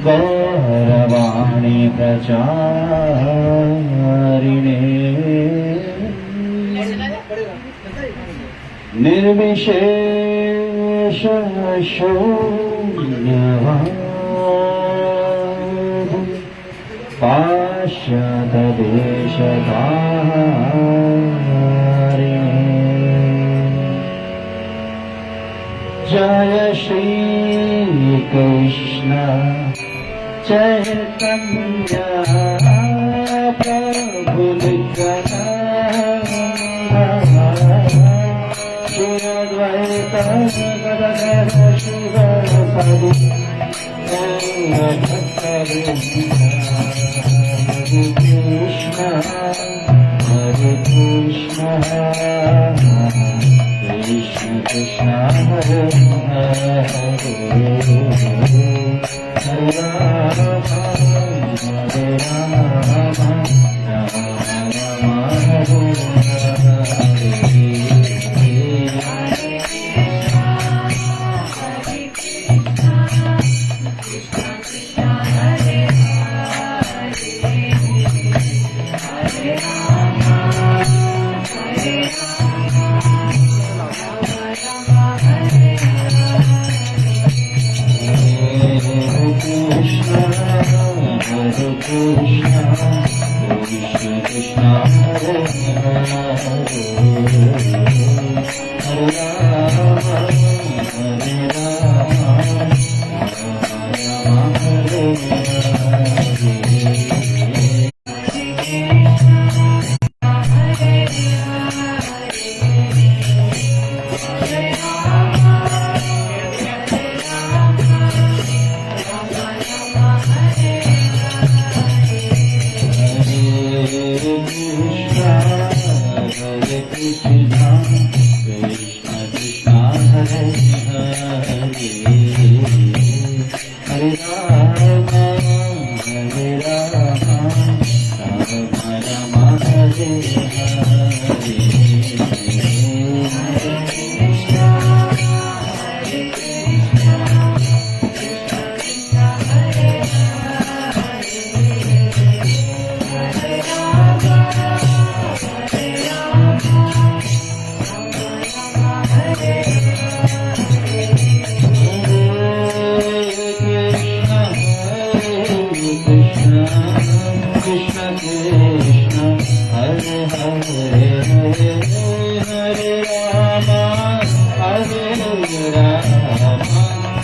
गौरवाणी प्रचारिणे निर्विशेष शून्यवाद पाश्चातदेशधारिणे जय श्री कृष्ण चैतन्य प्रभु नित्यानंद श्री अद्वैत गदाधर शिवसादि हरे कृष्ण कृष्ण कृष्ण हरे हरे हरे राम हरे राम राम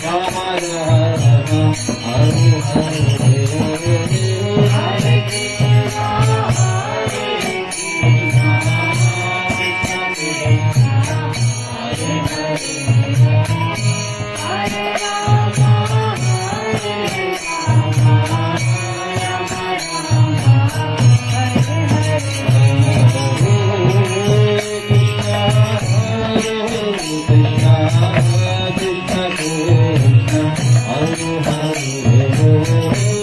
राम हरे Hare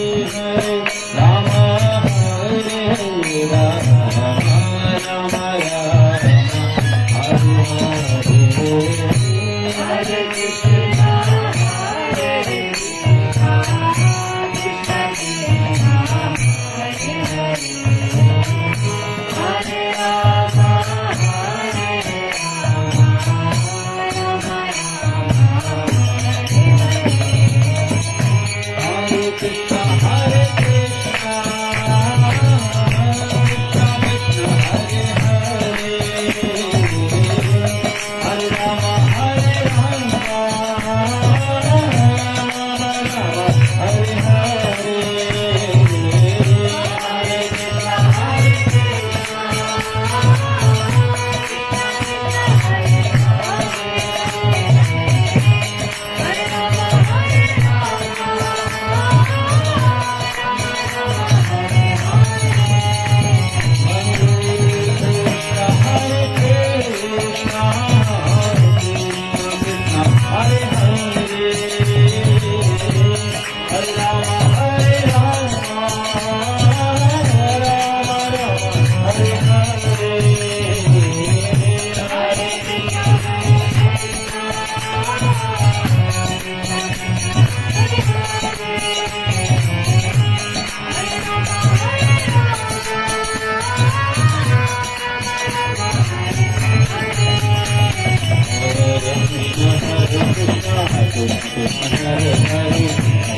Hare Hare,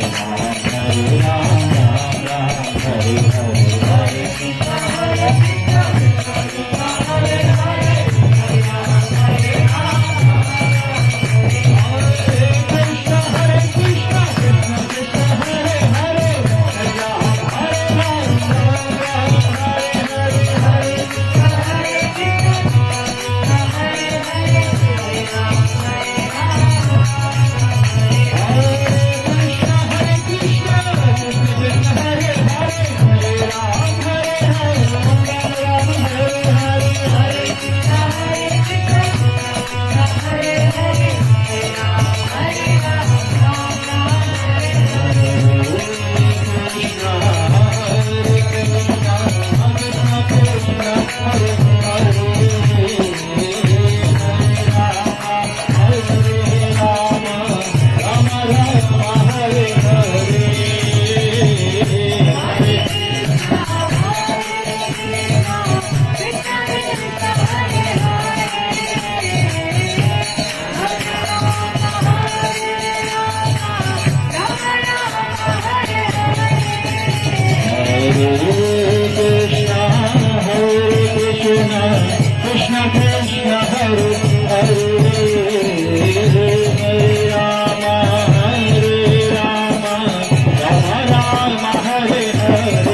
Hare Ram, Ram Ram, Hare Hare, Hare Krishna, Hare Krishna, Krishna Hare Hare, Hare Rama, Hare Rama, Hare Krishna, Hare Krishna, Krishna Krishna, Hare Hare, Hare Ram, Hare Ram, Ram Ram, Hare Hare, Hare Krishna, Hare Krishna, Hare Hare, Hare Ram, Hare Krishna Krishna, Hare Hare, Hare Rama, Hare Rama, Rama Rama, Hare Hare.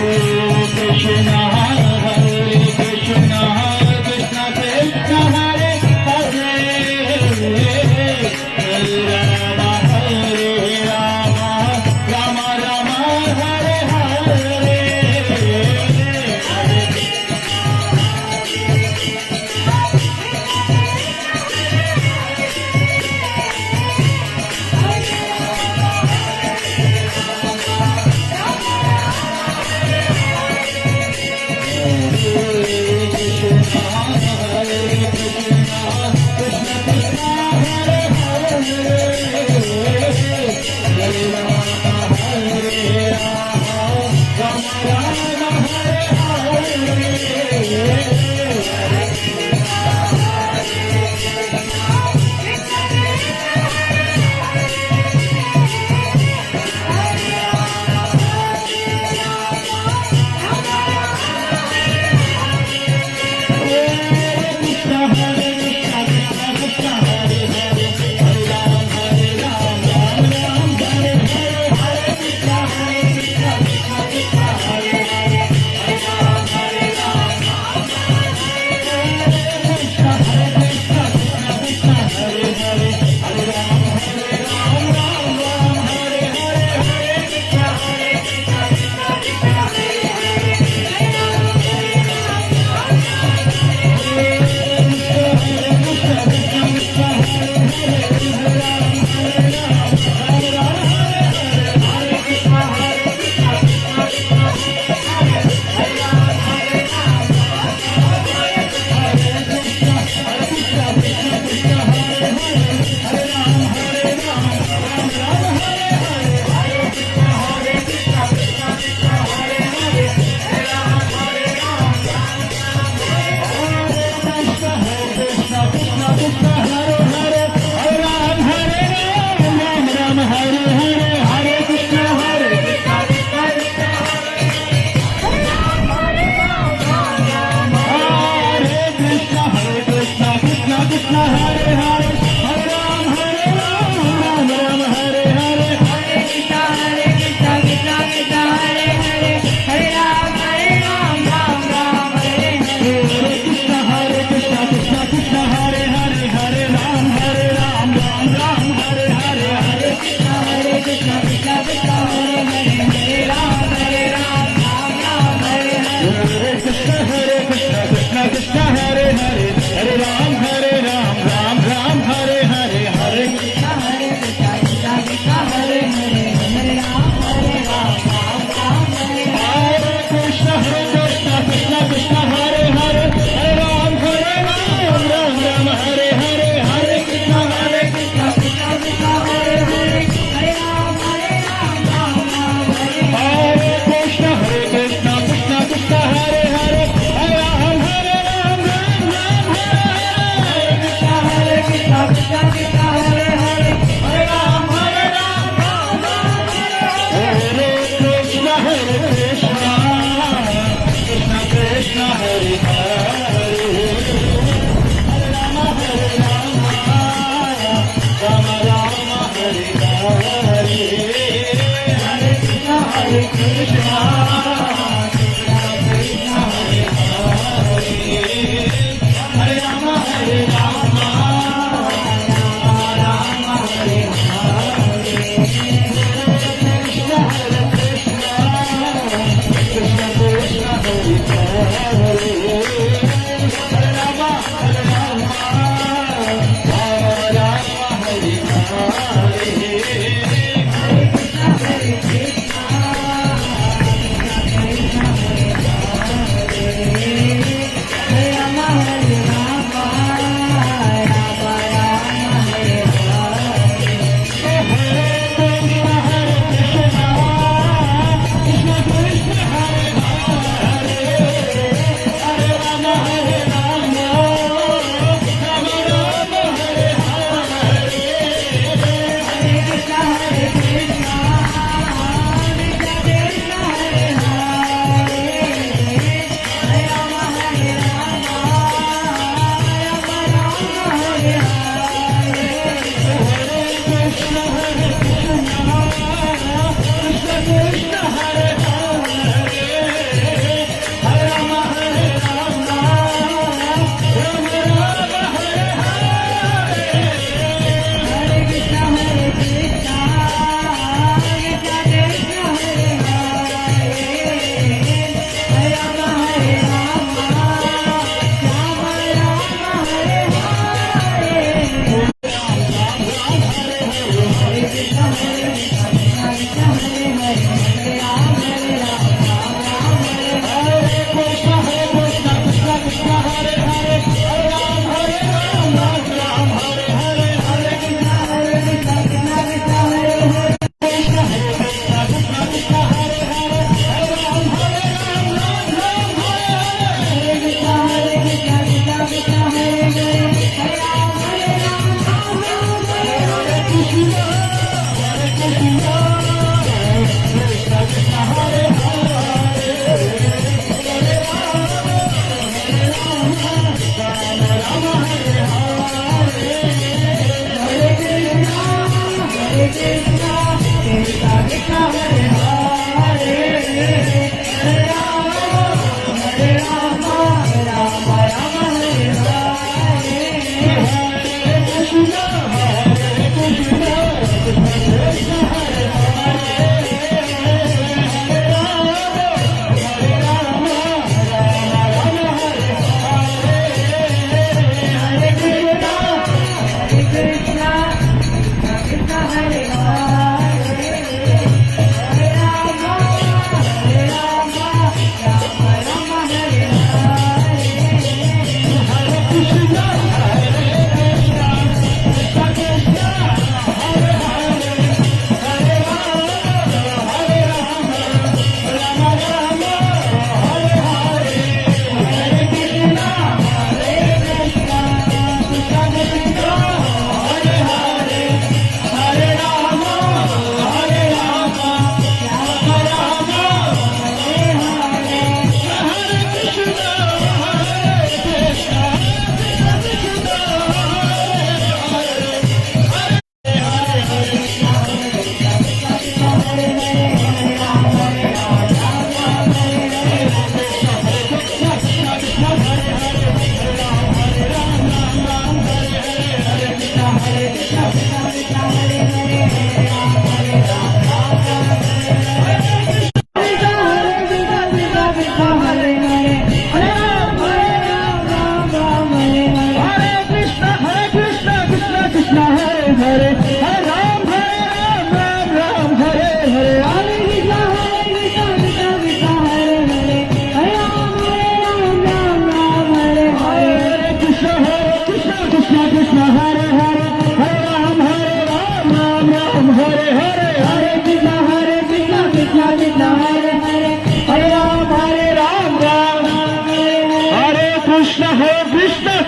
Krishna Krishna, Hare Krishna, Krishna Krishna, Hare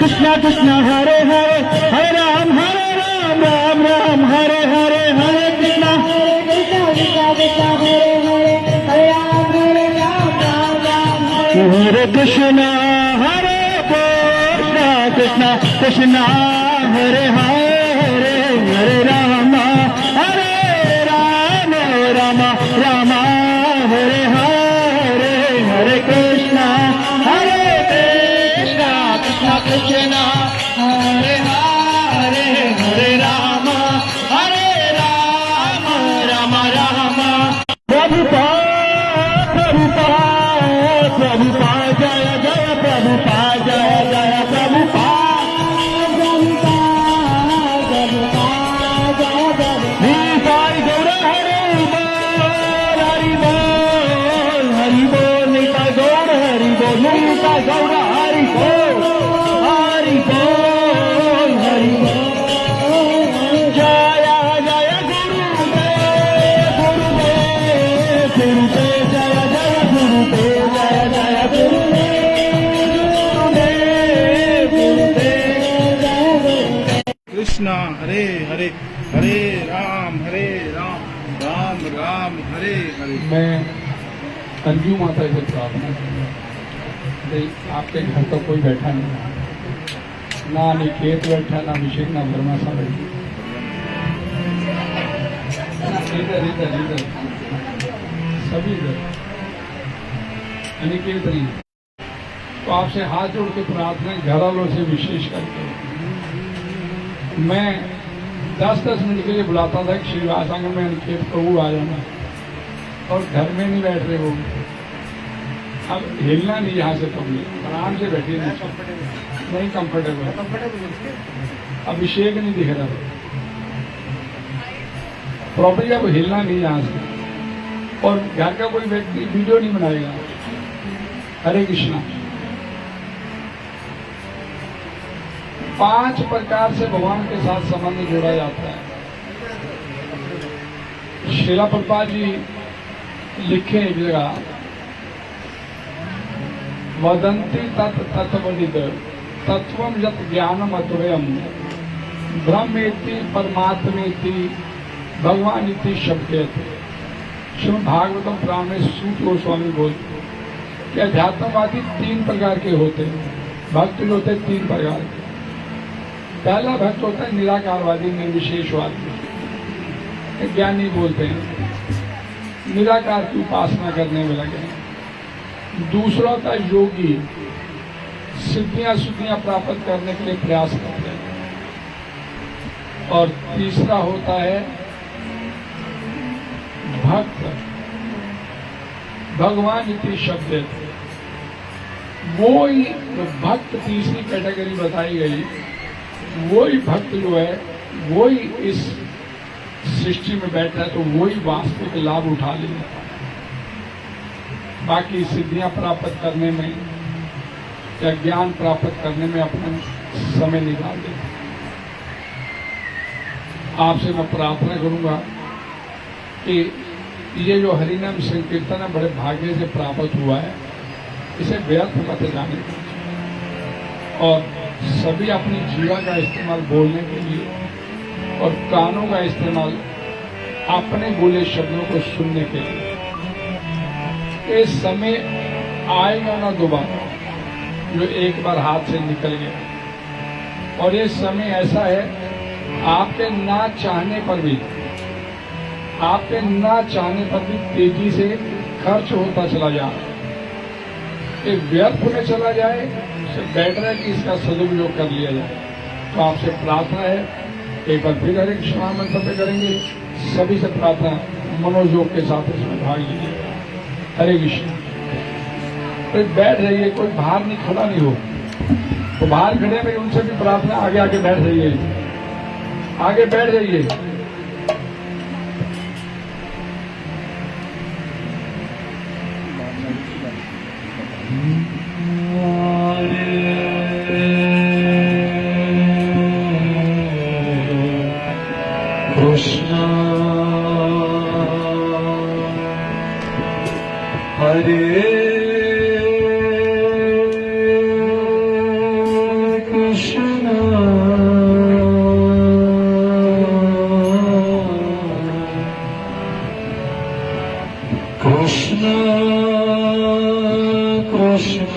Krishna Krishna Hare Hare Hare Ram Ram Ram Hare Hare Hare Krishna Krishna Krishna Hare Hare Hare Ram Ram Hare Krishna Hare Krishna Krishna Krishna Hare Hare Hare Rama Hare Rama Rama Rama Hare Hare Hare Krishna Hare Krishna Krishna Krishna Hare Hare Hare Rama Hare Rama Rama Rama Prabhupada Prabhupada Prabhupada Jaya Jaya Prabhupada Jaya Jaya Prabhupada Nitai Gaura Hari Bol Hari Bol Nitai Gaura Hari Bol Nitai Gaura Hari Bol Hari Bol Hari Bol Jaya Jaya Gurudev Gurudev Gurudev Jaya Jaya Gurudev Jaya Jaya Gurudev Gurudev Krishna Hare Hare Hare Ram Ram Ram Hare Hare. मैं अंजू माता से प्रार्थना करूँगा। आपके घर तो कोई बैठा नहीं, ना निकेत बैठा, ना अभिषेक, ना वर्मा सा बैठी। इधर इधर इधर सभी इधर अनिकेत नहीं। तो आपसे हाथ जोड़ के प्रार्थना घर वालों से विशेष करके मैं 10-10 मिनट के लिए बुलाता था कि श्रीवास आंगन में अनिकेत प्रभु आ जाना, और घर में नहीं बैठ रहे वो। अब हिलना नहीं यहाँ से पब्लिक, आराम से बैठे नहीं कंफर्टेबल। अभिषेक नहीं दिख रहा प्रॉपर्ली, अब हिलना नहीं यहाँ से, और घर का कोई व्यक्ति वीडियो नहीं बनाएगा। हरे कृष्णा। 5 प्रकार से भगवान के साथ संबंध जोड़ा जाता है। श्रीला प्रभुपाद जी लिखे एक जगह, वदंती तत्वविद तत्वम यत ज्ञानम अद्वयम ब्रह्मेति परमात्मेति भगवान इति शब्द थे। श्रीमद् भागवतम पुराण में सूत गोस्वामी बोलते कि अध्यात्मवादी 3 प्रकार के होते हैं। भक्त जो होते हैं 3 प्रकार के। पहला भक्त होता है निराकारवादी, निर्विशेषवादी। ज्ञानी बोलते हैं निराकार की उपासना करने में लगे हैं। दूसरा होता है योगी, सिद्धियां शुद्धियां प्राप्त करने के लिए प्रयास करते हैं। और तीसरा होता है भक्त, भगवान इति शब्द थे। वो ही भक्त, तीसरी कैटेगरी बताई गई, वो ही भक्त जो है वो ही इस सृष्टि में बैठा है, तो वो ही वास्तविक लाभ उठा लेता है। बाकी सिद्धियां प्राप्त करने में या ज्ञान प्राप्त करने में अपना समय निकाल देता है। आपसे मैं प्रार्थना करूंगा कि ये जो हरिनाम संकीर्तन है बड़े भाग्य से प्राप्त हुआ है, इसे व्यर्थ मत जाने और सभी अपनी जीवा का इस्तेमाल बोलने के लिए और कानों का इस्तेमाल अपने बोले शब्दों को सुनने के लिए। ये समय आएगा ना दोबारा, जो एक बार हाथ से निकल गया। और ये समय ऐसा है, आपके ना चाहने पर भी, आपके ना चाहने पर भी तेजी से खर्च होता चला जा रहा है। ये व्यर्थ में चला जाए, उससे बेटर है कि इसका सदुपयोग कर लिया जाए। तो आपसे प्रार्थना है, एक बार फिर हरे कृष्ण मंत्र पे करेंगे। सभी से प्रार्थना, मनोयोग के साथ इसमें भाग लीजिए। हरे कृष्ण। कोई बैठ जाइए, कोई बाहर नहीं, खड़ा नहीं हो तो बाहर खड़े में उनसे भी प्रार्थना, आगे आगे बैठ जाइए, आगे बैठ जाइए। कृष्ण हरे Krishna Krishna Krishna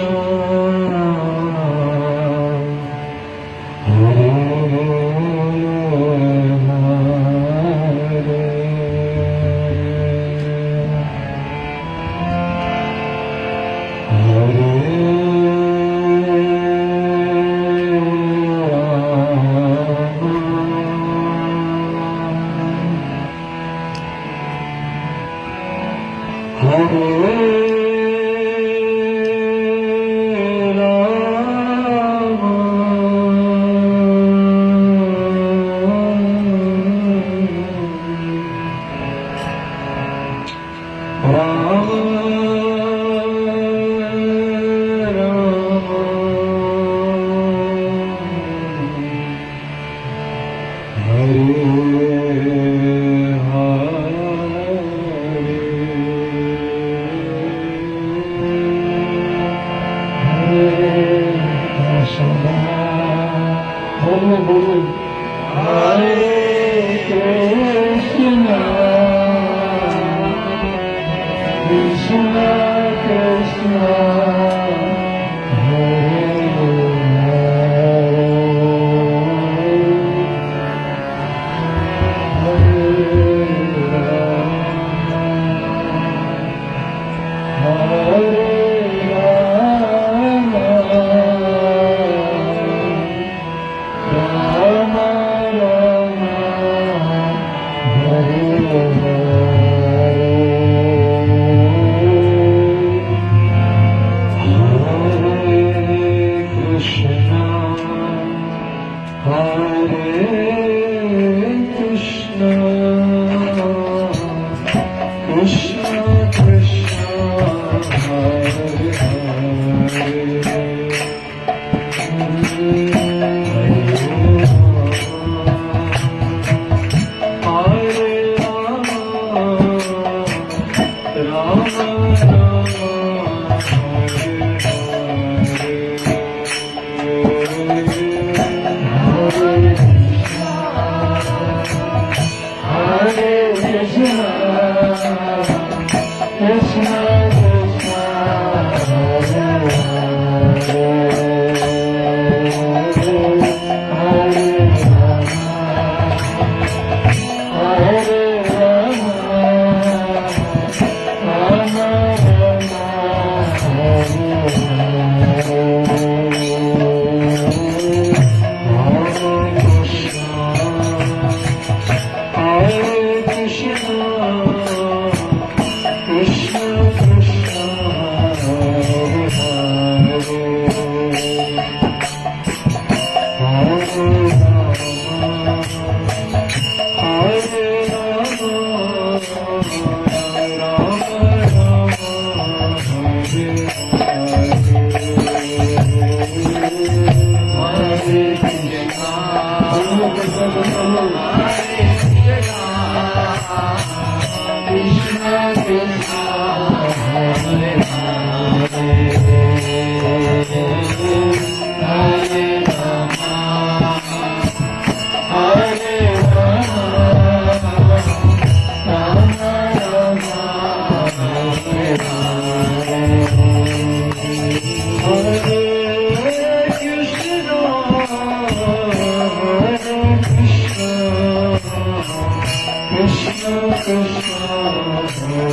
Krishna Krishna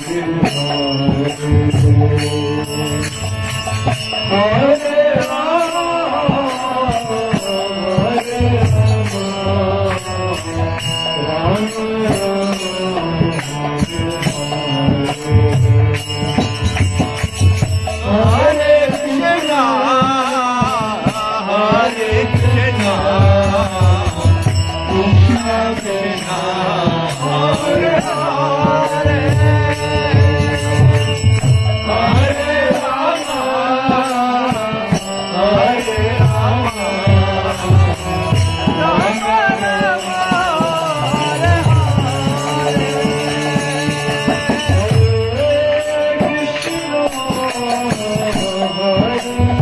Hare Hare Hare Rama Hare Rama Rama Hare Krishna Hare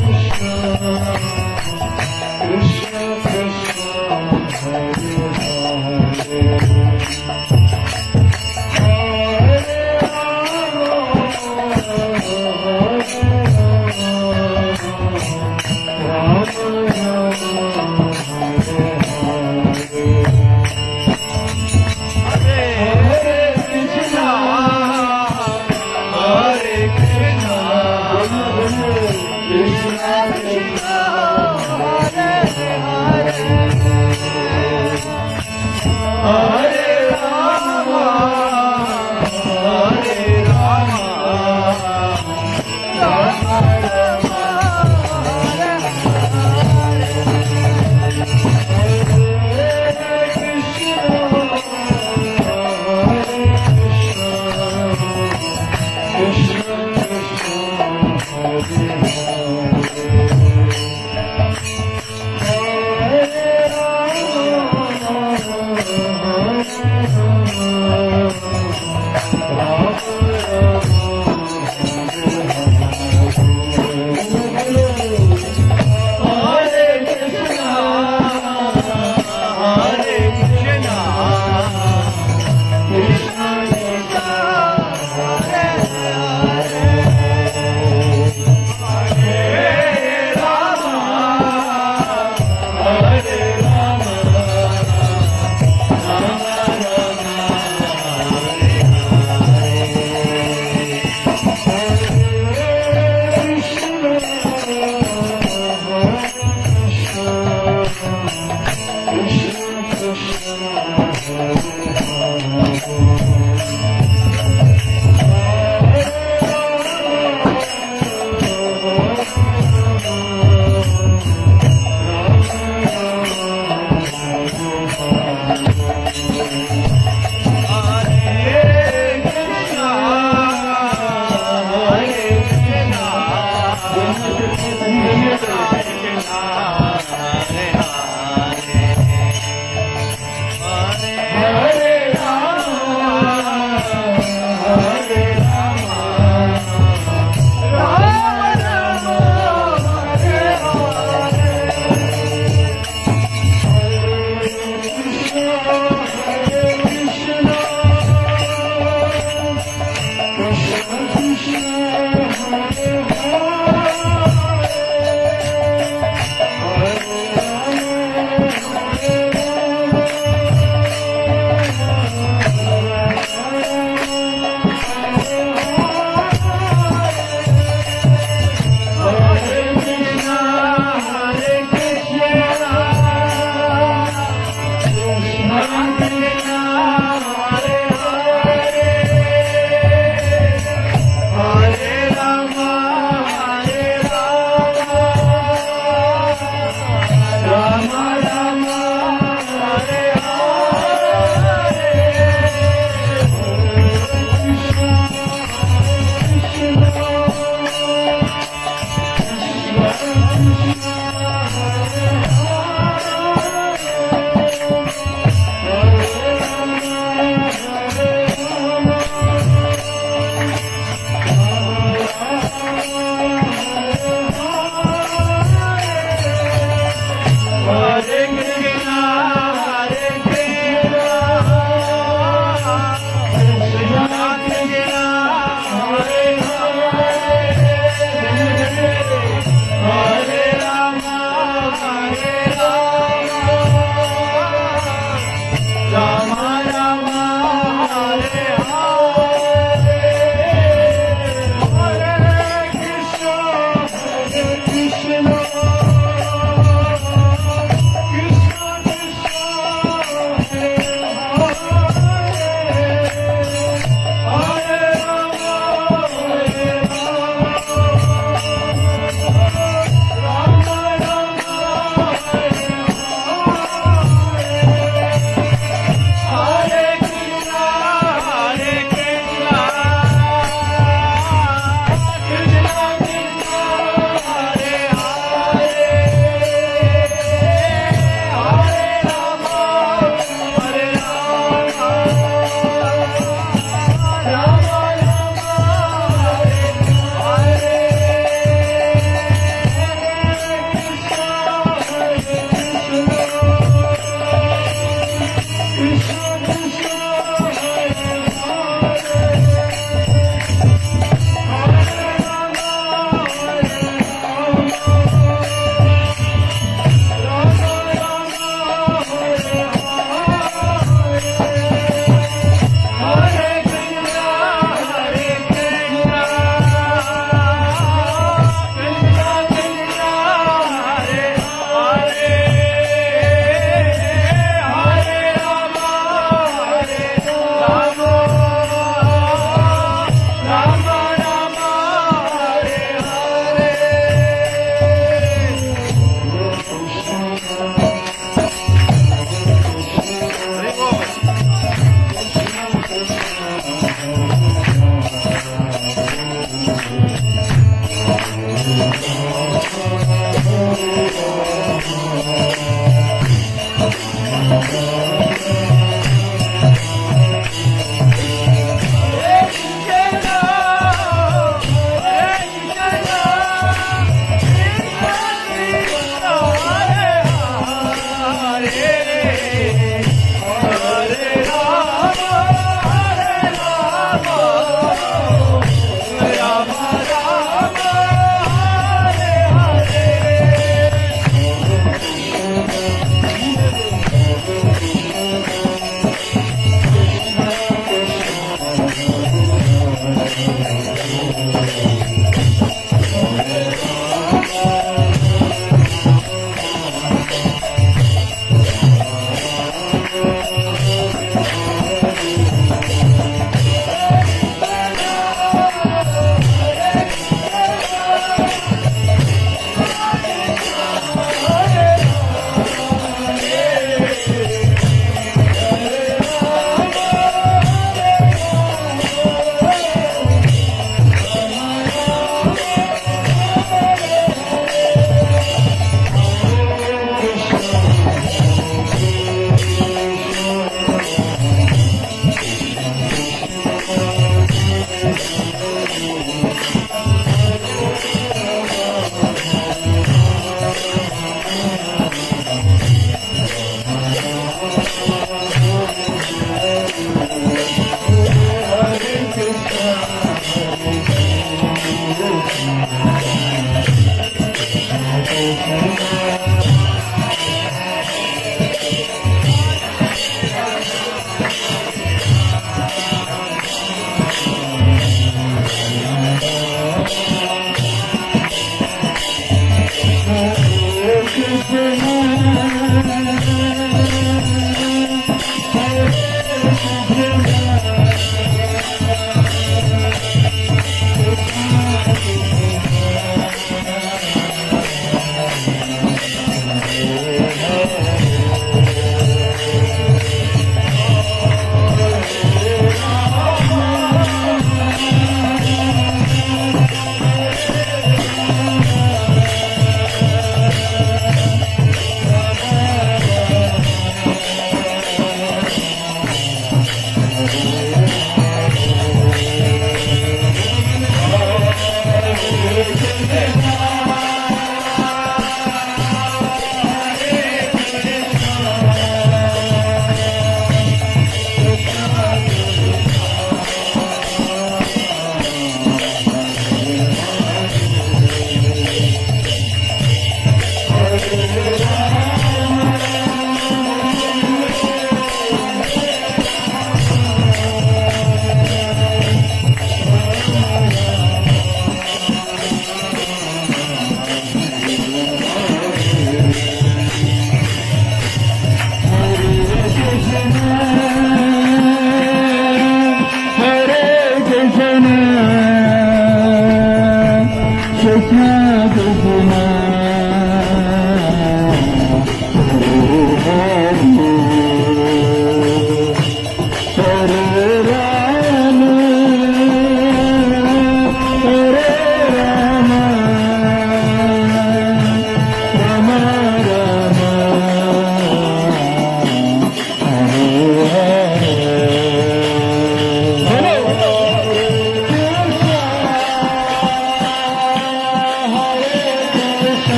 Krishna Krishna Krishna Hare Hare Hare Rama Hare Rama Rama Rama Hare Krishna Hare Krishna Krishna Krishna Hare Hare Hare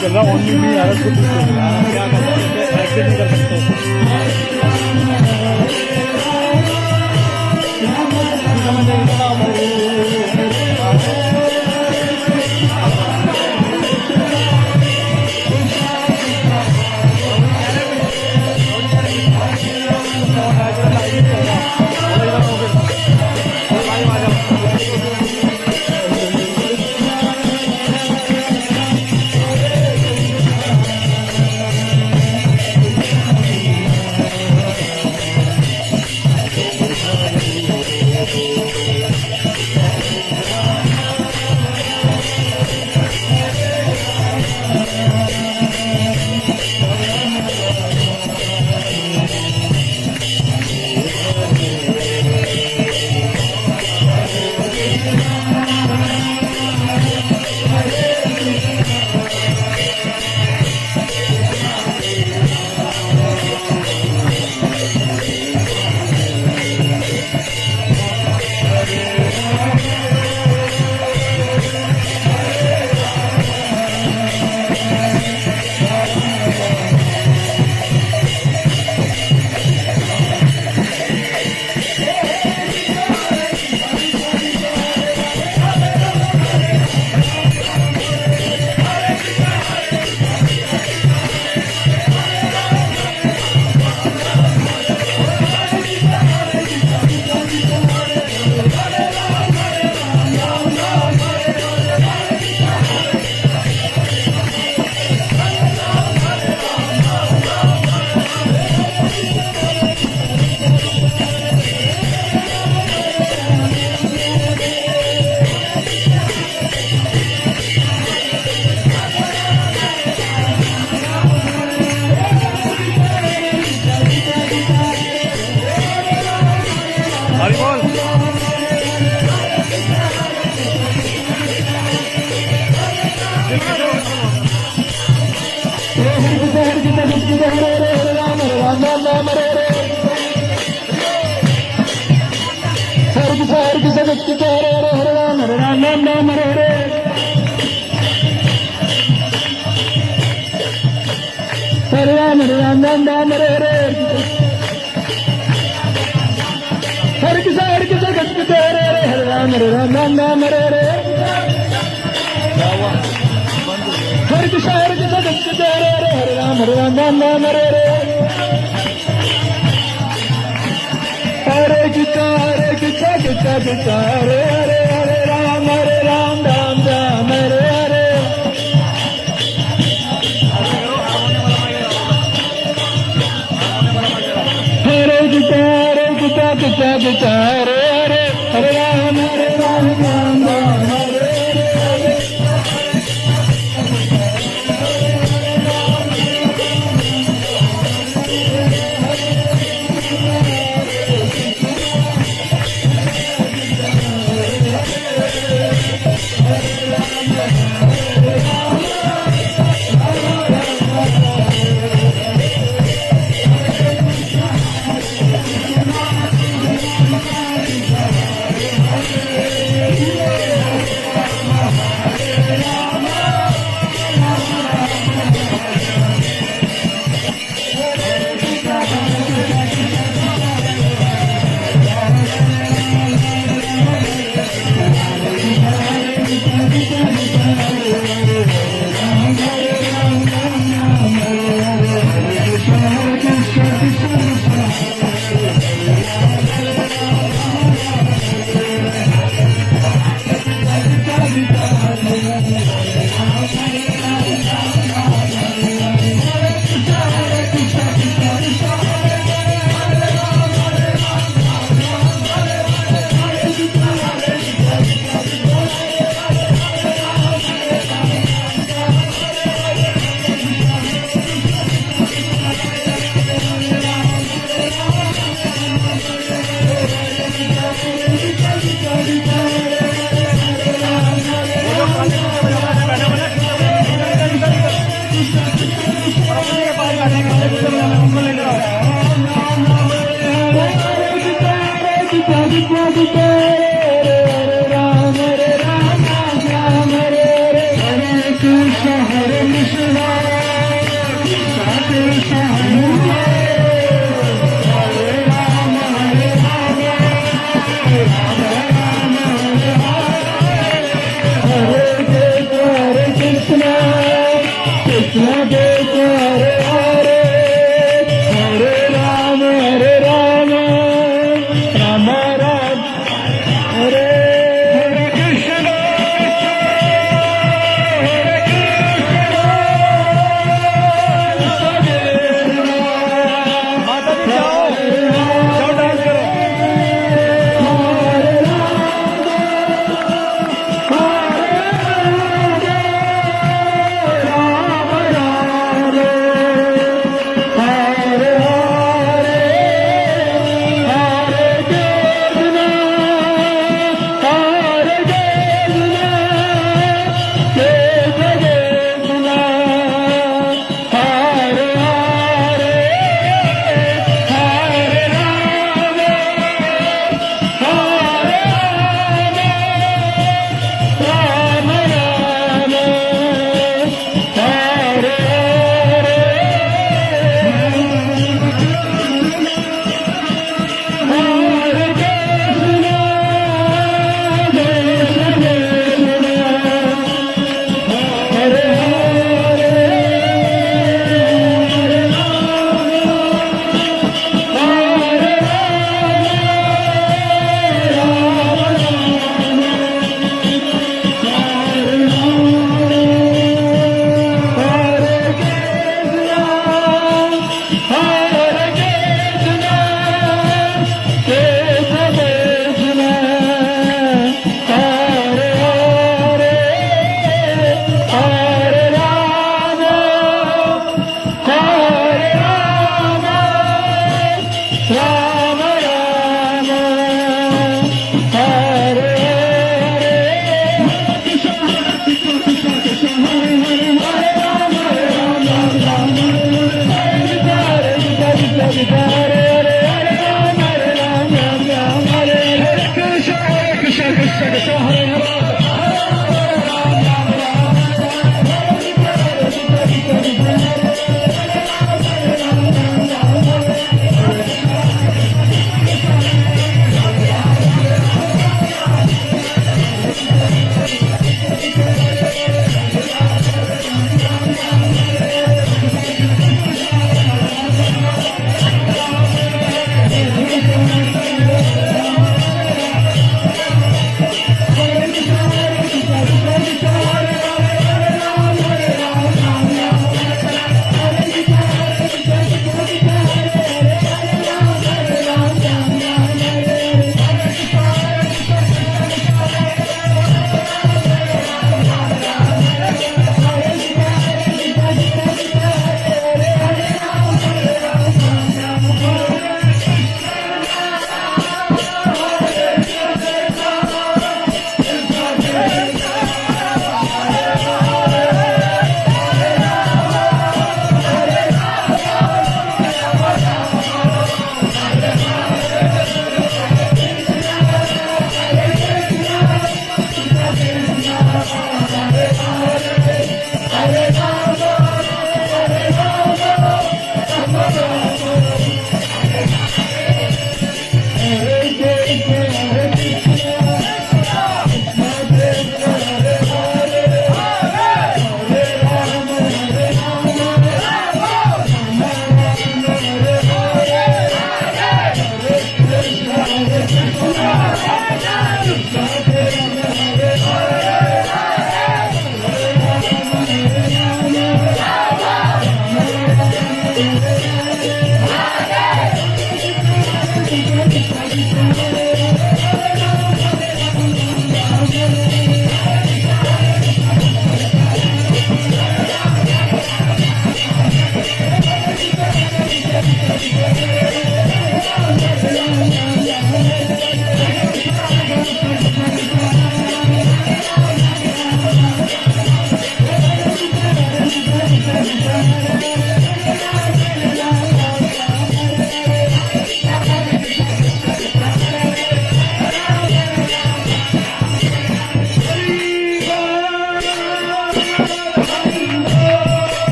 चल रहा only me अलग कुछ क्या कर सकते हैं ऐसे नहीं कर सकते Krishna Hare Ram Hare Ram Ram Ram Hare Hare Hare Ram Ram Ram Hare Hare Hare Krishna Krishna Hare Hare Hare Ram Ram Ram Hare Hare Hare Krishna Hare Hare Ram Ram Ram Hare Hare Hare Krishna Krishna Hare Hare Ram Ram Ram Hare Hare Hare Krishna Hare Hare Ram Ram Hare Hare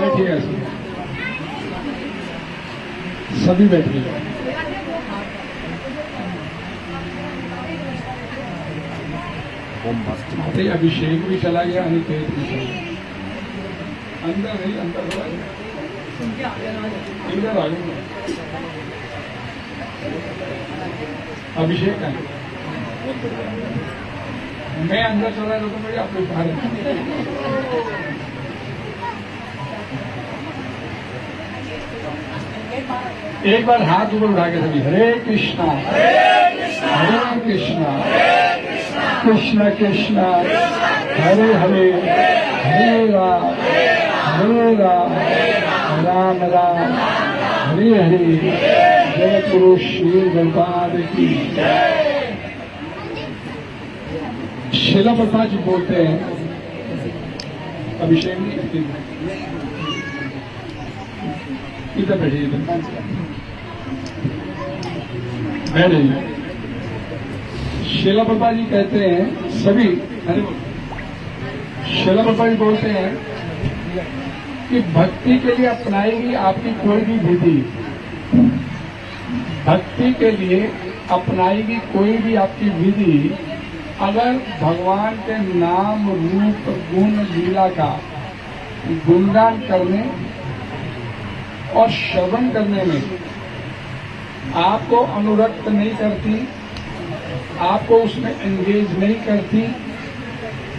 बैठिएगा सभी बैठिएगा। आते अभिषेक भी चला गया, अनिकेत भी चला गया। अंदर नहीं, अंदर हो इधर आ गए। अभिषेक है, मैं अंदर चला रहा तो मेरे आप लोग बाहर एक बार हाथ ऊपर उठा के सभी हरे कृष्णा हरे कृष्णा कृष्ण कृष्ण हरे हरे हरे राम राम राम हरे हरे। जय पुरुष श्री गणपाद की। शिला प्रभुपाद जी बोलते हैं, अभिषेक नहीं, इधर बैठिए, बैठिए। शिला प्रभुपाद जी कहते हैं सभी, शिला प्रभुपाद जी बोलते हैं कि भक्ति के लिए अपनाएगी आपकी कोई भी विधि, भक्ति के लिए अपनाएगी कोई भी आपकी विधि, अगर भगवान के नाम रूप गुण लीला का गुणगान करने और श्रवण करने में आपको अनुरक्त नहीं करती, आपको उसमें एंगेज नहीं करती,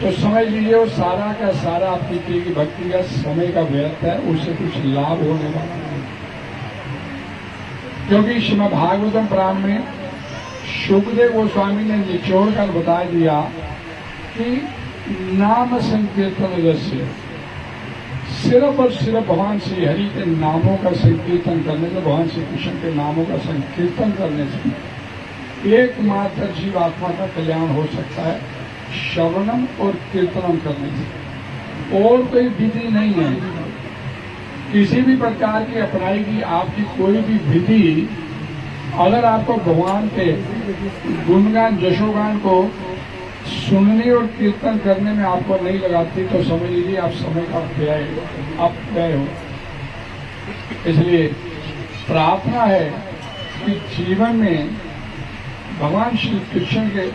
तो समझ लीजिए वो सारा का सारा आपकी की भक्ति का समय का व्यर्थ है, उससे कुछ लाभ होने वाला नहीं। क्योंकि श्रीमद् भागवतम पुराण में शुकदेव गोस्वामी ने निचोड़ कर बता दिया कि नाम संकीर्तन जैसे सिर्फ और सिर्फ भगवान श्री हरि के नामों का संकीर्तन करने से, भगवान श्री कृष्ण के नामों का संकीर्तन करने से एकमात्र जीवात्मा का कल्याण हो सकता है, श्रवणम और कीर्तनम करने से। और कोई विधि नहीं है, किसी भी प्रकार की अपनाई गई आपकी कोई भी विधि अगर आपको भगवान के गुणगान जशोगान को सुनने और कीर्तन करने में आपको नहीं लगाती तो समझ लीजिए आप समय का व्यय हो। इसलिए प्रार्थना है कि जीवन में भगवान श्री कृष्ण के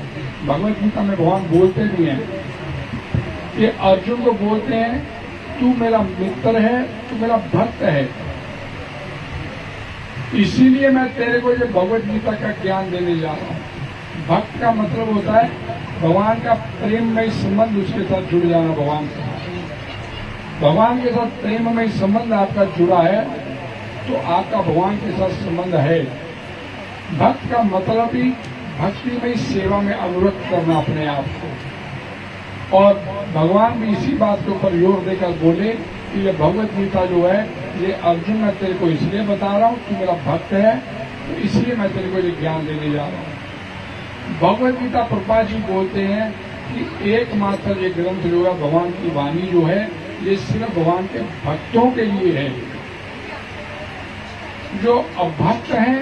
भगवत गीता में भगवान बोलते भी हैं कि अर्जुन को बोलते हैं तू मेरा मित्र है, तू मेरा भक्त है, इसीलिए मैं तेरे को ये भगवत गीता का ज्ञान देने जा रहा हूं। भक्त का मतलब होता है भगवान का प्रेममय संबंध उसके साथ जुड़ जाना। भगवान के साथ प्रेममय संबंध आपका जुड़ा है तो आपका भगवान के साथ संबंध है। भक्त का मतलब ही भक्तिमय सेवा में अनुरक्त करना अपने आप को। और भगवान भी इसी बात के ऊपर जोर देकर बोले कि ये भगवत गीता जो है ये अर्जुन मैं तेरे को इसलिए बता रहा हूं, तू मेरा भक्त है तो इसलिए मैं तेरे को ये ज्ञान देने जा रहा हूं। भगवत गीता प्रभुपाद जी बोलते हैं कि एकमात्र ये ग्रंथ जो है भगवान की वाणी जो है ये सिर्फ भगवान के भक्तों के लिए है। जो अभक्त हैं,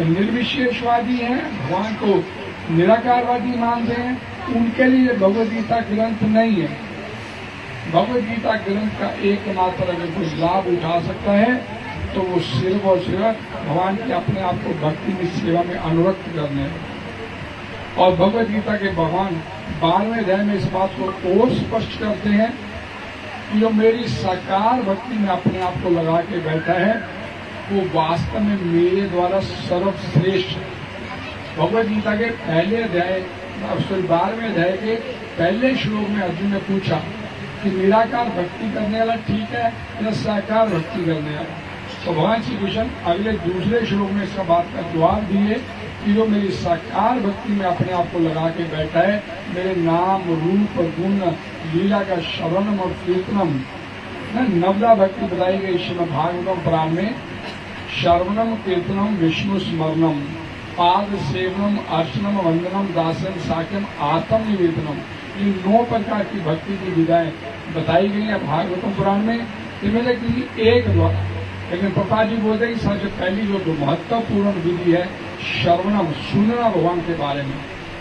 निर्विशेषवादी हैं, भगवान को निराकारवादी मानते हैं, उनके लिए भगवत गीता ग्रंथ नहीं है। भगवत गीता ग्रंथ का एकमात्र अगर कोई लाभ उठा सकता है तो वो सिर्फ और सिर्फ भगवान की अपने आप को भक्ति में सेवा में अनुरक्त करने है। और भगवत गीता के भगवान 12वें अध्याय में इस बात को और स्पष्ट करते हैं कि जो मेरी साकार भक्ति में अपने आप को लगा के बैठा है वो वास्तव में मेरे द्वारा सर्वश्रेष्ठ। भगवत गीता के पहले अध्याय 12वें अध्याय के पहले श्लोक में अर्जुन ने पूछा कि निराकार भक्ति करने वाला ठीक है या साकार भक्ति करने वाला। तो भगवान श्री कृष्ण अगले दूसरे श्लोक में इसका बात का जवाब दिए कि जो मेरी साकार भक्ति में अपने आप को लगा के बैठा है, मेरे नाम रूप गुण लीला का श्रवणम और कीर्तनम, नवदा भक्ति बताई गई श्रीमद् भागवतम पुराण में। श्रवणम कीर्तनम विष्णु स्मरणम पाद सेवनम अर्चनम वंदनम दासन साक्यम आत्म निवेदनम, ये 9 प्रकार की भक्ति की विधाएं बताई गई है भागवतम पुराण में। इनमें से एक द्वारा, लेकिन पापा जी बोलते हैं कि सबसे पहली जो महत्वपूर्ण विधि है श्रवणम, सुनना भगवान के बारे में,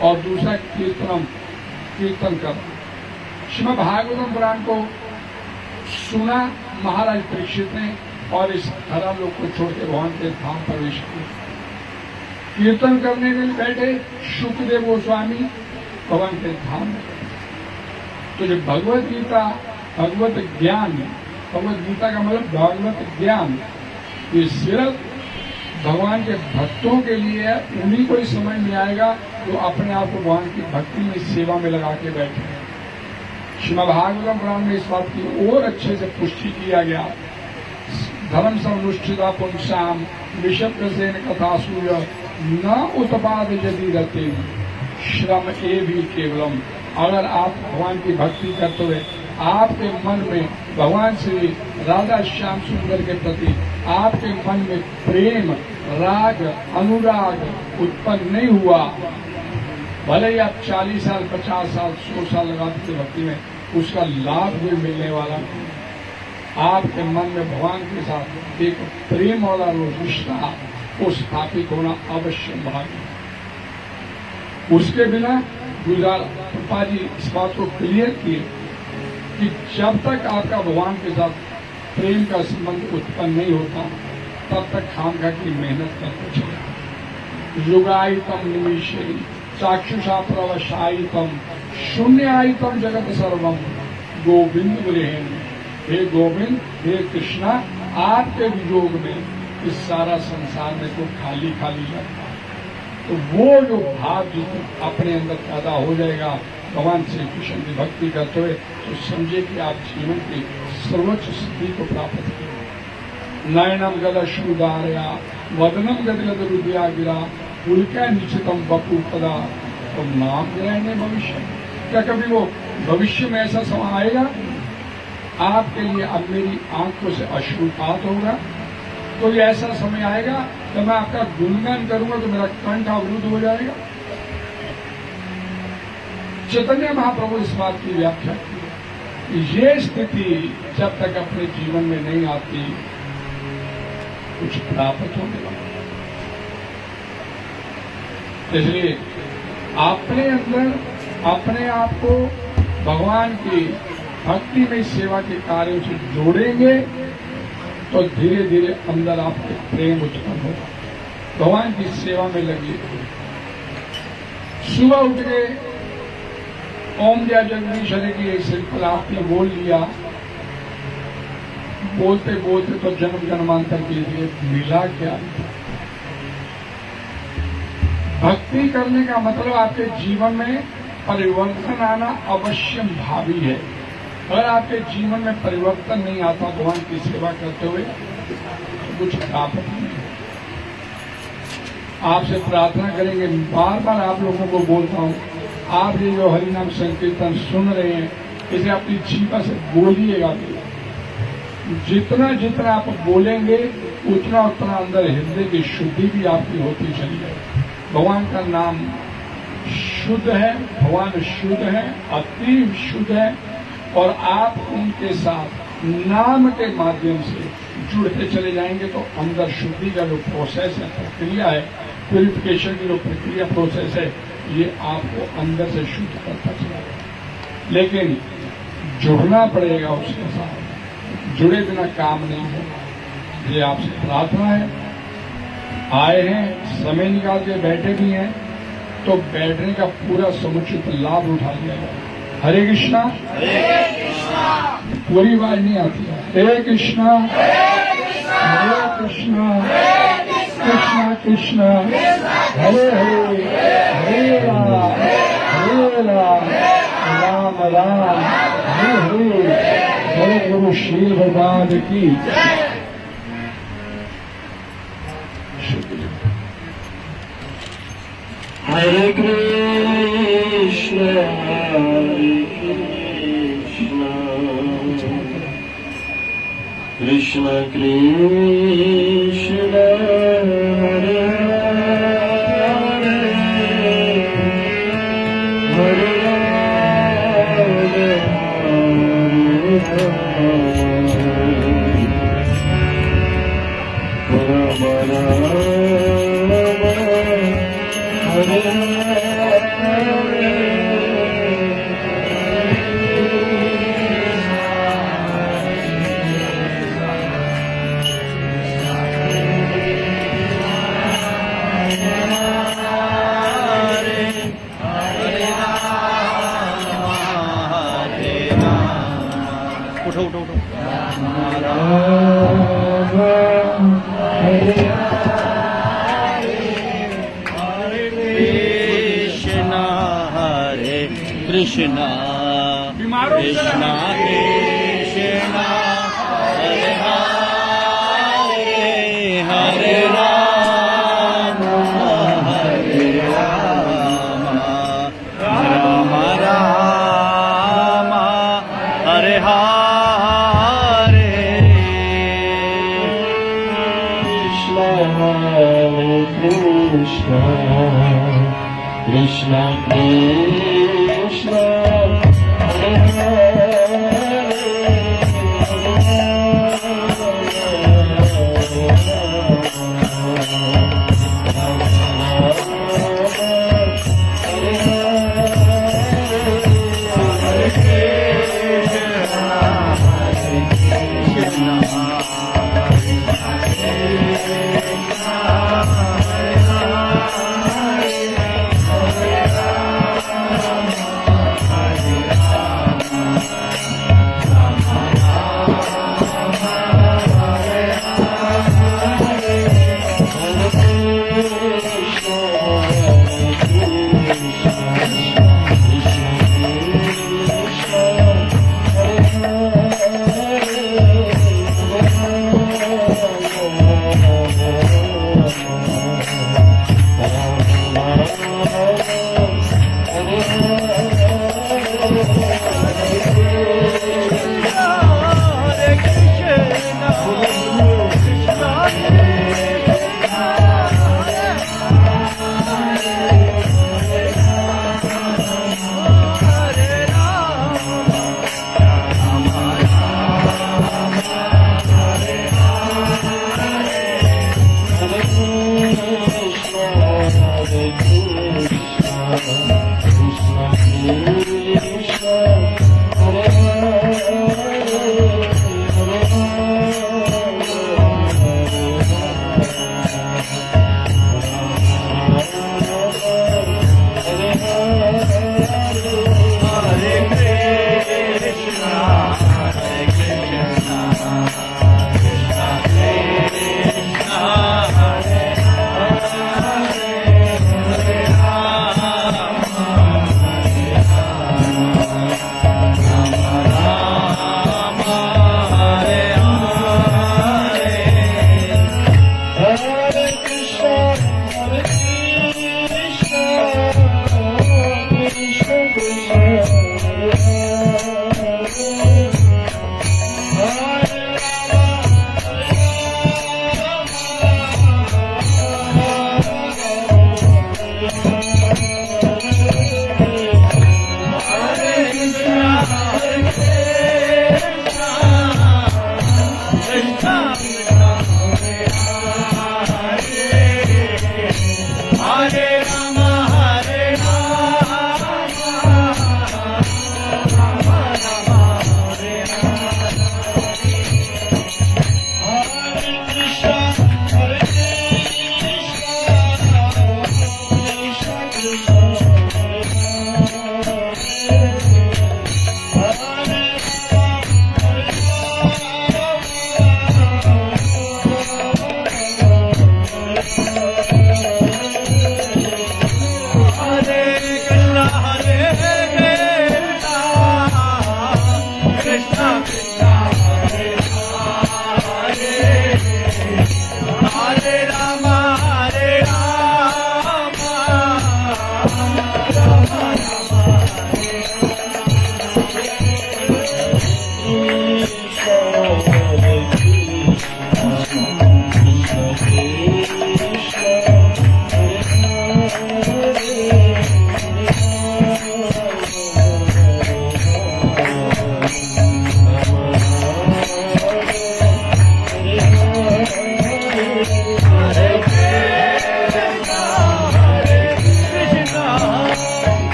और दूसरा कीर्तनम, कीर्तन करना। श्रीमद् भागवतम पुराण को सुना महाराज परीक्षित ने और इस खराब लोग को छोड़ के भगवान के धाम प्रवेश किया। कीर्तन करने के लिए बैठे शुकदेव गोस्वामी भगवान के धाम में। तो जो भगवत गीता, भगवत ज्ञान, भगवत गीता का मतलब भगवत ज्ञान, ये सिर्फ भगवान के भक्तों के लिए है। उन्हीं को ही समझ में आएगा जो अपने आप को भगवान की भक्ति में सेवा में लगा के बैठे। श्रीमद् भागवतम पुराण में इस बात की और अच्छे से पुष्टि किया गया। धर्म समनुष्ठिता पुंसाम विषप्रसेन कथा सूर्य न उत्पाद यदि रते श्रम ए भी केवलम। अगर आप भगवान की भक्ति करते हुए आपके मन में भगवान श्री राधा श्याम सुंदर के प्रति आपके मन में प्रेम, राग, अनुराग उत्पन्न नहीं हुआ, भले ही आप 40 साल, 50 साल, 100 साल लगा देते भक्ति में, उसका लाभ भी मिलने वाला नहीं। आपके मन में भगवान के साथ एक प्रेम वाला रिश्ता को स्थापित होना अवश्य भावी। उसके बिना गुजरात कृपा जी इस बात को क्लियर किए कि जब तक आपका भगवान के साथ प्रेम का संबंध उत्पन्न नहीं होता तब तक खामखा की मेहनत करते चले। युगायितम निमिषे चाक्षुषा प्रवशायितम शून्यायितम जगत सर्वम गोविंद गृहेण। हे गोविंद, हे कृष्णा, आपके वियोग में इस सारा संसार में तो खाली खाली लगता है। तो वो जो भाव जिस अपने अंदर पैदा हो जाएगा भगवान श्री कृष्ण की भक्ति करते हुए, तो समझे कि आप जीवन की सर्वोच्च स्थिति को प्राप्त किए। नयनम गद शुदारया वदनम गदगद रुदिया गिरा उल्का निश्चितम बपू पदा तो नाम ग्रहण भविष्य। क्या कभी वो भविष्य में ऐसा समय आएगा आपके लिए अब मेरी आंखों से अश्रुपात होगा। तो ये ऐसा समय आएगा कि मैं आपका गुणगान करूंगा तो मेरा कंठ अवरुद्ध हो जाएगा। चैतन्य महाप्रभु इस बात की व्याख्या की, ये स्थिति जब तक अपने जीवन में नहीं आती कुछ प्राप्त होने वाला। इसलिए अपने अंदर अपने आप को भगवान की भक्ति में सेवा के कार्यों से जोड़ेंगे तो धीरे धीरे अंदर आपके प्रेम उत्पन्न होगा, भगवान की सेवा में लगिए। सुबह उठ के ओम जय जगदीश हरे की एक सिंपल आपने बोल लिया, बोलते बोलते तो जन्म जन्मांतर के लिए मिला क्या। भक्ति करने का मतलब आपके जीवन में परिवर्तन आना अवश्यम भावी है। अगर आपके जीवन में परिवर्तन नहीं आता भगवान की सेवा करते हुए तो कुछ प्राप्त नहीं है। आपसे प्रार्थना करेंगे, बार बार आप लोगों को बोलता हूं, आप ये जो हरिनाम संकीर्तन सुन रहे हैं इसे अपनी जीवा से बोलिएगा। जितना जितना आप बोलेंगे उतना उतना अंदर हृदय की शुद्धि भी आपकी होती चली जाएगी। भगवान का नाम शुद्ध है, भगवान शुद्ध है, अति शुद्ध है, और आप उनके साथ नाम के माध्यम से जुड़ते चले जाएंगे तो अंदर शुद्धि का जो प्रोसेस है, प्रक्रिया है, प्यूरिफिकेशन की जो प्रक्रिया प्रोसेस है, ये आपको अंदर से शुद्ध करता चला जाएगा। लेकिन जुड़ना पड़ेगा उसके साथ, जुड़े बिना काम नहीं होगा। ये आपसे प्रार्थना है, आए हैं, समय निकाल के बैठे भी हैं तो बैठने का पूरा समुचित लाभ उठा लिया जाए। हरे कृष्णा, पूरी बात नहीं आती है। हरे कृष्णा, हरे कृष्णा, कृष्णा कृष्णा, हरे हरे, हरे राम, राम राम, हरे हरे। हरे गुरु श्री भगवान की। हरे कृष्ण कृष्ण कृष्ण हरे हरे उठो उठो उठो। कृष्ण हरे कृष्ण कृष्ण कृष्ण हरे हरे हरे राम हरे राम राम राम हरे हरे। कृष्ण कृष्ण कृष्ण Krishna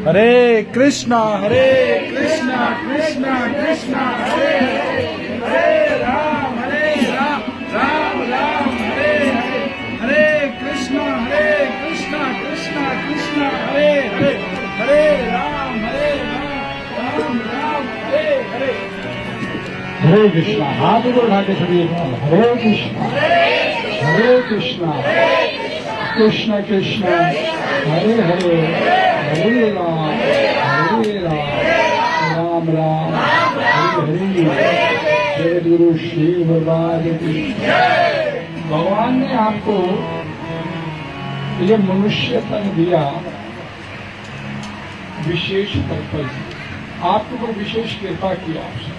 हरे कृष्णा कृष्णा कृष्णा हरे हरे हरे राम राम राम हरे हरे हरे कृष्णा कृष्णा कृष्णा हरे हरे हरे राम राम राम हरे हरे हरे कृष्णा। हाथ ऊपर उठा के सभी एक बार हरे कृष्णा कृष्ण कृष्ण हरे हरे हरे राम राम राम हरे हरे। जय गुरु श्री भगवान की। भगवान ने आपको ये मनुष्य तन दिया विशेष पर्पज, आपके ऊपर विशेष कृपा की आपसे,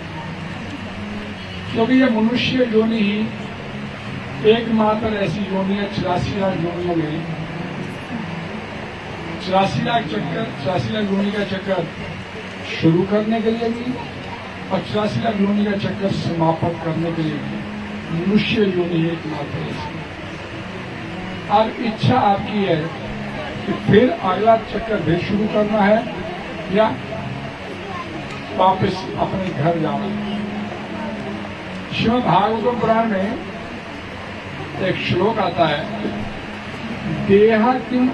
क्योंकि ये मनुष्य योनि ही एकमात्र ऐसी योनि है 84 लाख योनियों में। 84 लाख योनि का चक्कर शुरू करने के लिए भी और 84 लाख योनि का चक्कर समापन करने के लिए भी मनुष्य योनि एकमात्र ऐसी। अब इच्छा आपकी है कि फिर अगला चक्कर भी शुरू करना है या वापस अपने घर जाना है। श्रीमद् भागवतम पुराण में एक श्लोक आता है, देहा किम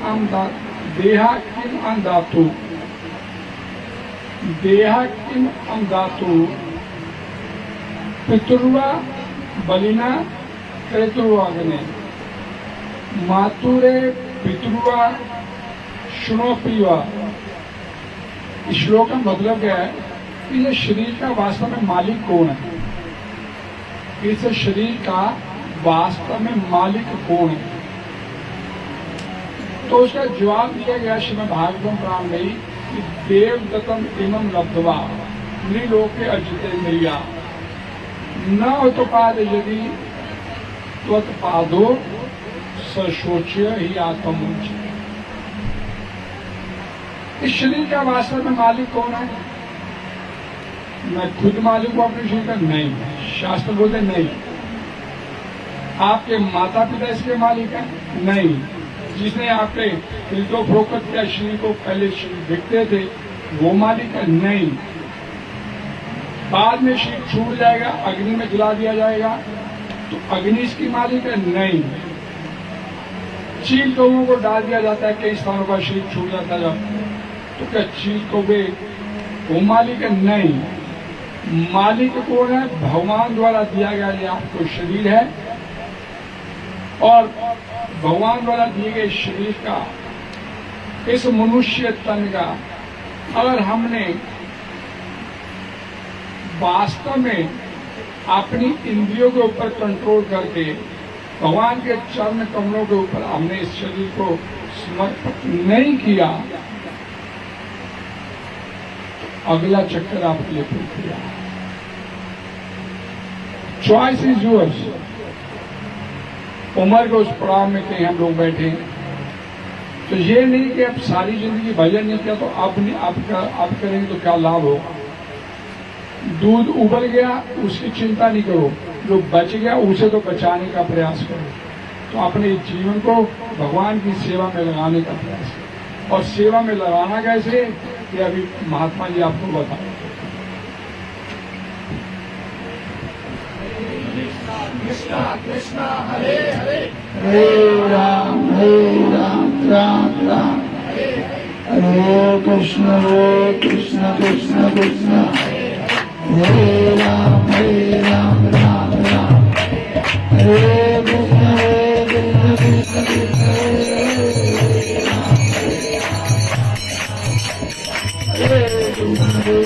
अंधातु पितुर्वा बलिना क्रतुर्वाग्ने मातुरे पितुर्वा शुणोपीवा। इस श्लोक का मतलब क्या है कि ये शरीर का वास्तव में मालिक कौन है, इस शरीर का वास्तव में मालिक कौन है। तो उसका जवाब दिया गया श्रीमद् भागवतम पुराण में कि देवदत्तम इमं लब्ध्वा नृलोके अर्जिते मृया न उत्पाद यदि त्वत्पादो सशोच्य ही आत्मोच्य। इस शरीर का वास्तव में मालिक कौन है? मैं खुद मालिक हूं अपने शरीर का? नहीं, शास्त्र बोलते नहीं। आपके माता पिता इसके मालिक हैं? नहीं। जिसने आपके हृदय प्रोकट किया शरीर को, पहले शरीर दिखते थे, वो मालिक है? नहीं। बाद में शरीर छूट जाएगा, अग्नि में जला दिया जाएगा, तो अग्नि इसकी मालिक है? नहीं। चील कौओं को डाल दिया जाता है, कई स्थानों का शरीर छूट जाता है, तो क्या चील कौवे वो मालिक है? नहीं। मालिक कौन है? भगवान द्वारा दिया गया ये आपको शरीर है, और भगवान द्वारा दिए गए शरीर का, इस मनुष्य तन का अगर हमने वास्तव में अपनी इंद्रियों के ऊपर कंट्रोल करके भगवान के चरण कमलों के ऊपर हमने इस शरीर को समर्पित नहीं किया, अगला चक्कर आपके लिए फिर किया। Choice is yours. उम्र के उस पड़ाव में कहीं हम लोग बैठे, तो ये नहीं कि अब सारी जिंदगी भजन नहीं किया तो अब करेंगे तो क्या लाभ होगा। दूध उबल गया उसकी चिंता नहीं करो, जो बच गया उसे तो बचाने का प्रयास करो। तो अपने जीवन को भगवान की सेवा में लगाने का प्रयास करो। और सेवा में लगाना कैसे, ये अभी महात्मा जी आपको बताएं। कृष्णा कृष्णा हरे हरे हरे राम राम राम हरे कृष्ण कृष्ण कृष्ण हरे राम राम राम हरे कृष्ण कृष्ण कृष्ण हरे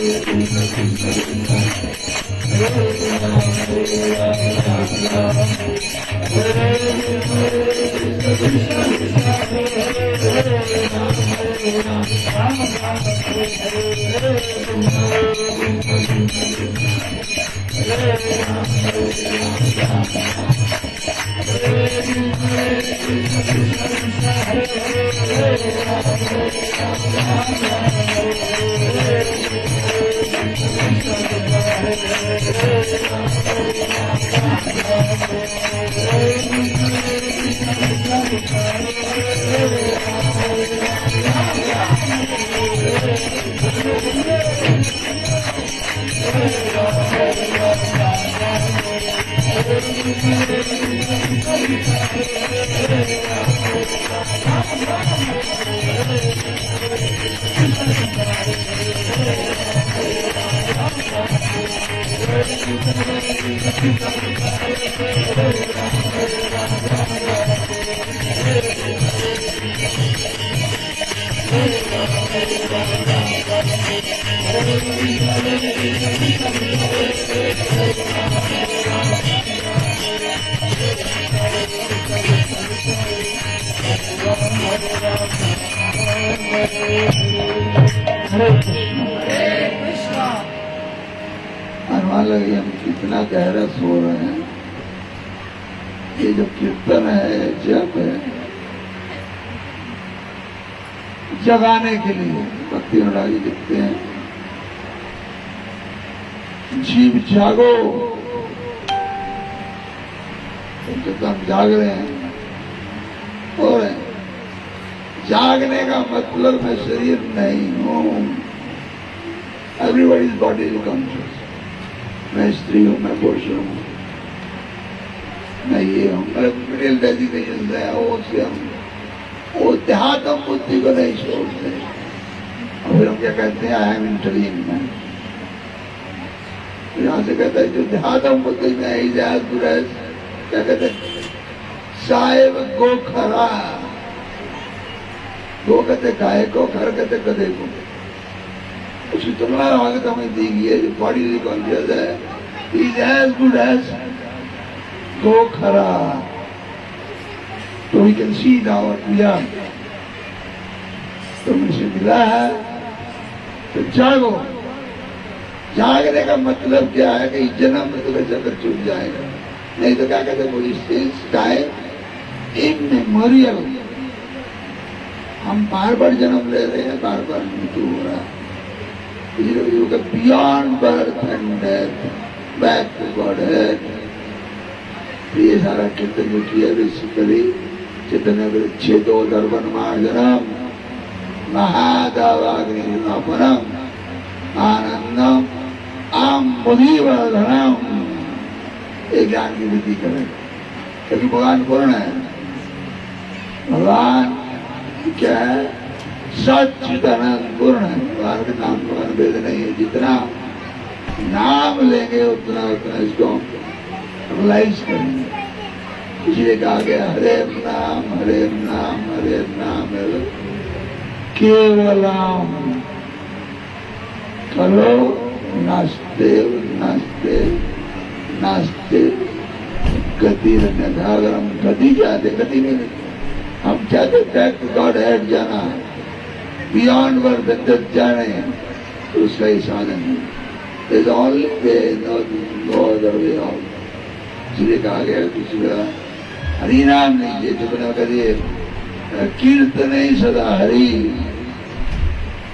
कृष्ण कृष्ण हरे हरे कृष्ण। हनुमान लगे हम कितना गहरा सो रहे हैं। ये जो कीर्तन है, जप है, जगाने के लिए भक्ति महाराज जी लिखते हैं, जीव जागो। तो हम जाग रहे हैं और जागने का मतलब मैं शरीर नहीं हूं। Everybody's body is conscious. मैं स्त्री हूं, मैं पुरुष हूं, मैं ये हूं, मैं मिडिल डेजिग्नेशन है, वो देहात्म बुद्धि को नहीं छोड़ते। और फिर हम क्या कहते हैं, आई एम इन ड्रीम में। यहां से कहता है जो देहात्म बुद्धि में है, क्या कहते हैं, साहेब गो खरा। गो कहते गाय को, खर कहते गधे को। उसकी तुलना आगे हमें दी गई है, जो बॉडी कॉन्शियस है, इज एज गुड एज गो खरा। तो we can see now what we are. तो मुझे मिला है तो जागो। जागने का मतलब क्या है कि जन्म में तुम्हें चक्कर छूट जाएगा। नहीं तो क्या कहते हैं, टाइम इमेमोरियल। हम बार बार जन्म ले रहे हैं, बार बार मृत्यु हो रहा है। Beyond birth and death, back to Godhead. ये सारा कीर्तन जो किया बेसिकली चैतन्य छेदो दर्पण मार्जनम महादावाग्निपरम आनंदम आम बुद्धिवर्धनम। ये ज्ञान की वृद्धि करें, क्योंकि भगवान पूर्ण है। भगवान क्या है, सच्चिदानंद पूर्ण है। भगवान के नाम भगवान भेद नहीं है। जितना नाम लेंगे उतना उतना इसको रियलाइज करेंगे। इसलिए कहा गया हरे नाम हरे नाम हरे नाम केवलम करो नास्ते नास्ते नास्ते गति निर्धारण। गति चाहते, गति नहीं। हम चाहते बैक टू गॉड हेड जाना है, बियॉन्ड वर्ड तक जाने, तो उसका ही साधन है। There's only way, no other way out. इसलिए कहा गया किसी का हरि नाम लीजिए, जो बना करिए कीर्तन ही सदा हरि।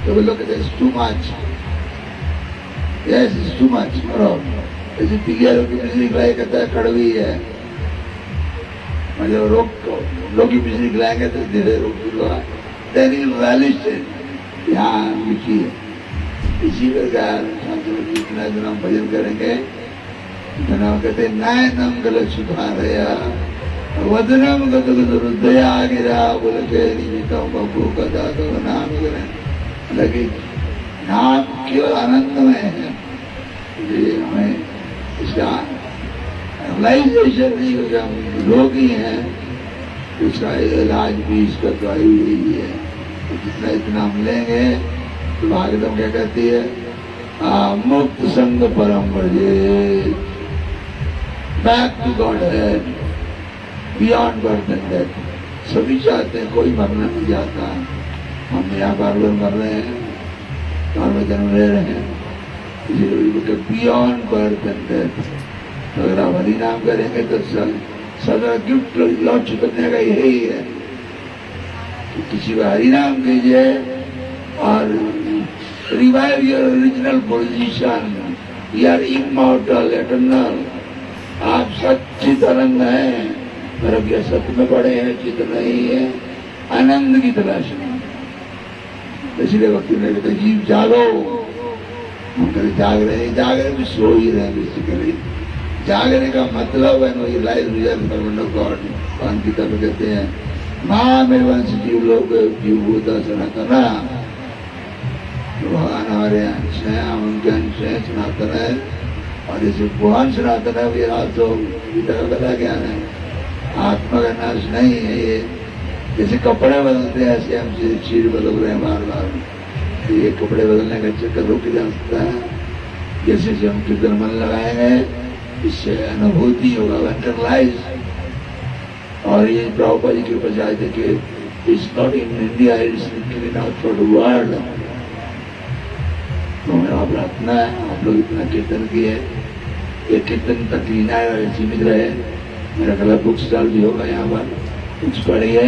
तो वो लोग कहते हैं too much, yes is too much. ऐसे पिघल की बिजली खिलाई कहता है कड़वी है, मतलब लोग की बिजली खिलाएंगे तो धीरे रोक देन यू वैलिश यहाँ लिखी है। इसी प्रकार जितना दिन हम भजन करेंगे इतना कहते नयनम गलत सुधारया वदनम गत हृदया गिरा बोल के बबू कदा तो नाम करें। लेकिन नाम केवल आनंदमय है। हमें इसका रियलाइजेशन नहीं होगा। हम रोगी हैं, उसका इलाज भी इसका दवाई यही है। जितना इतना हम लेंगे तो भागवतम क्या कहती है, मुक्त संग परम ब्रजे, back to Godhead, beyond birth and death. सभी चाहते हैं, कोई मरना नहीं चाहता। हम यहाँ बार बार मर रहे हैं, बार बार जन्म ले रहे हैं, इसीलिए बियॉन्ड बर्थ एंड डेथ। अगर आप हरि नाम करेंगे तो सदा गिफ्ट लौट करने का यही है कि किसी को हरि नाम कीजिए और revive your original position. You are immortal eternal. आप सच्चित आनंद हैं, पर अब यह सत्य में पड़े हैं, चित नहीं है, आनंद की तलाश में। इसलिए वक्त ने कहते जीव जागो। हम कहते जाग रहे भी सो ही रहे बेसिकली। जागने का मतलब है no realise real servant of God. भगवान गीता में कहते हैं मां में वंश जीव लोग जीव भूता सनातना। हमारे अंश हैं, हम उनके अंश हैं, सनातन है। और इसे भगवान सनातन है, ये रात तो गला ज्ञान है, आत्मा का नाश नहीं है। ये जैसे कपड़े बदलते हैं ऐसे हम शरीर बदल रहे हैं बार बार। तो ये कपड़े बदलने का चक्कर रुक जा सकता है। जैसे जैसे हम कीर्तन मन लगाएंगे इससे अनुभूति होगा, इंटरलाइज। और ये प्रभुपाद जी की बजाय देखिए, it's not in India, it's in out for the world. तो मेरा प्रार्थना है आप लोग इतना कीर्तन किए, ये कीर्तन तक ही ना सीमित रहे। मेरा गला बुक स्टॉल भी होगा यहाँ पर, कुछ पढ़िए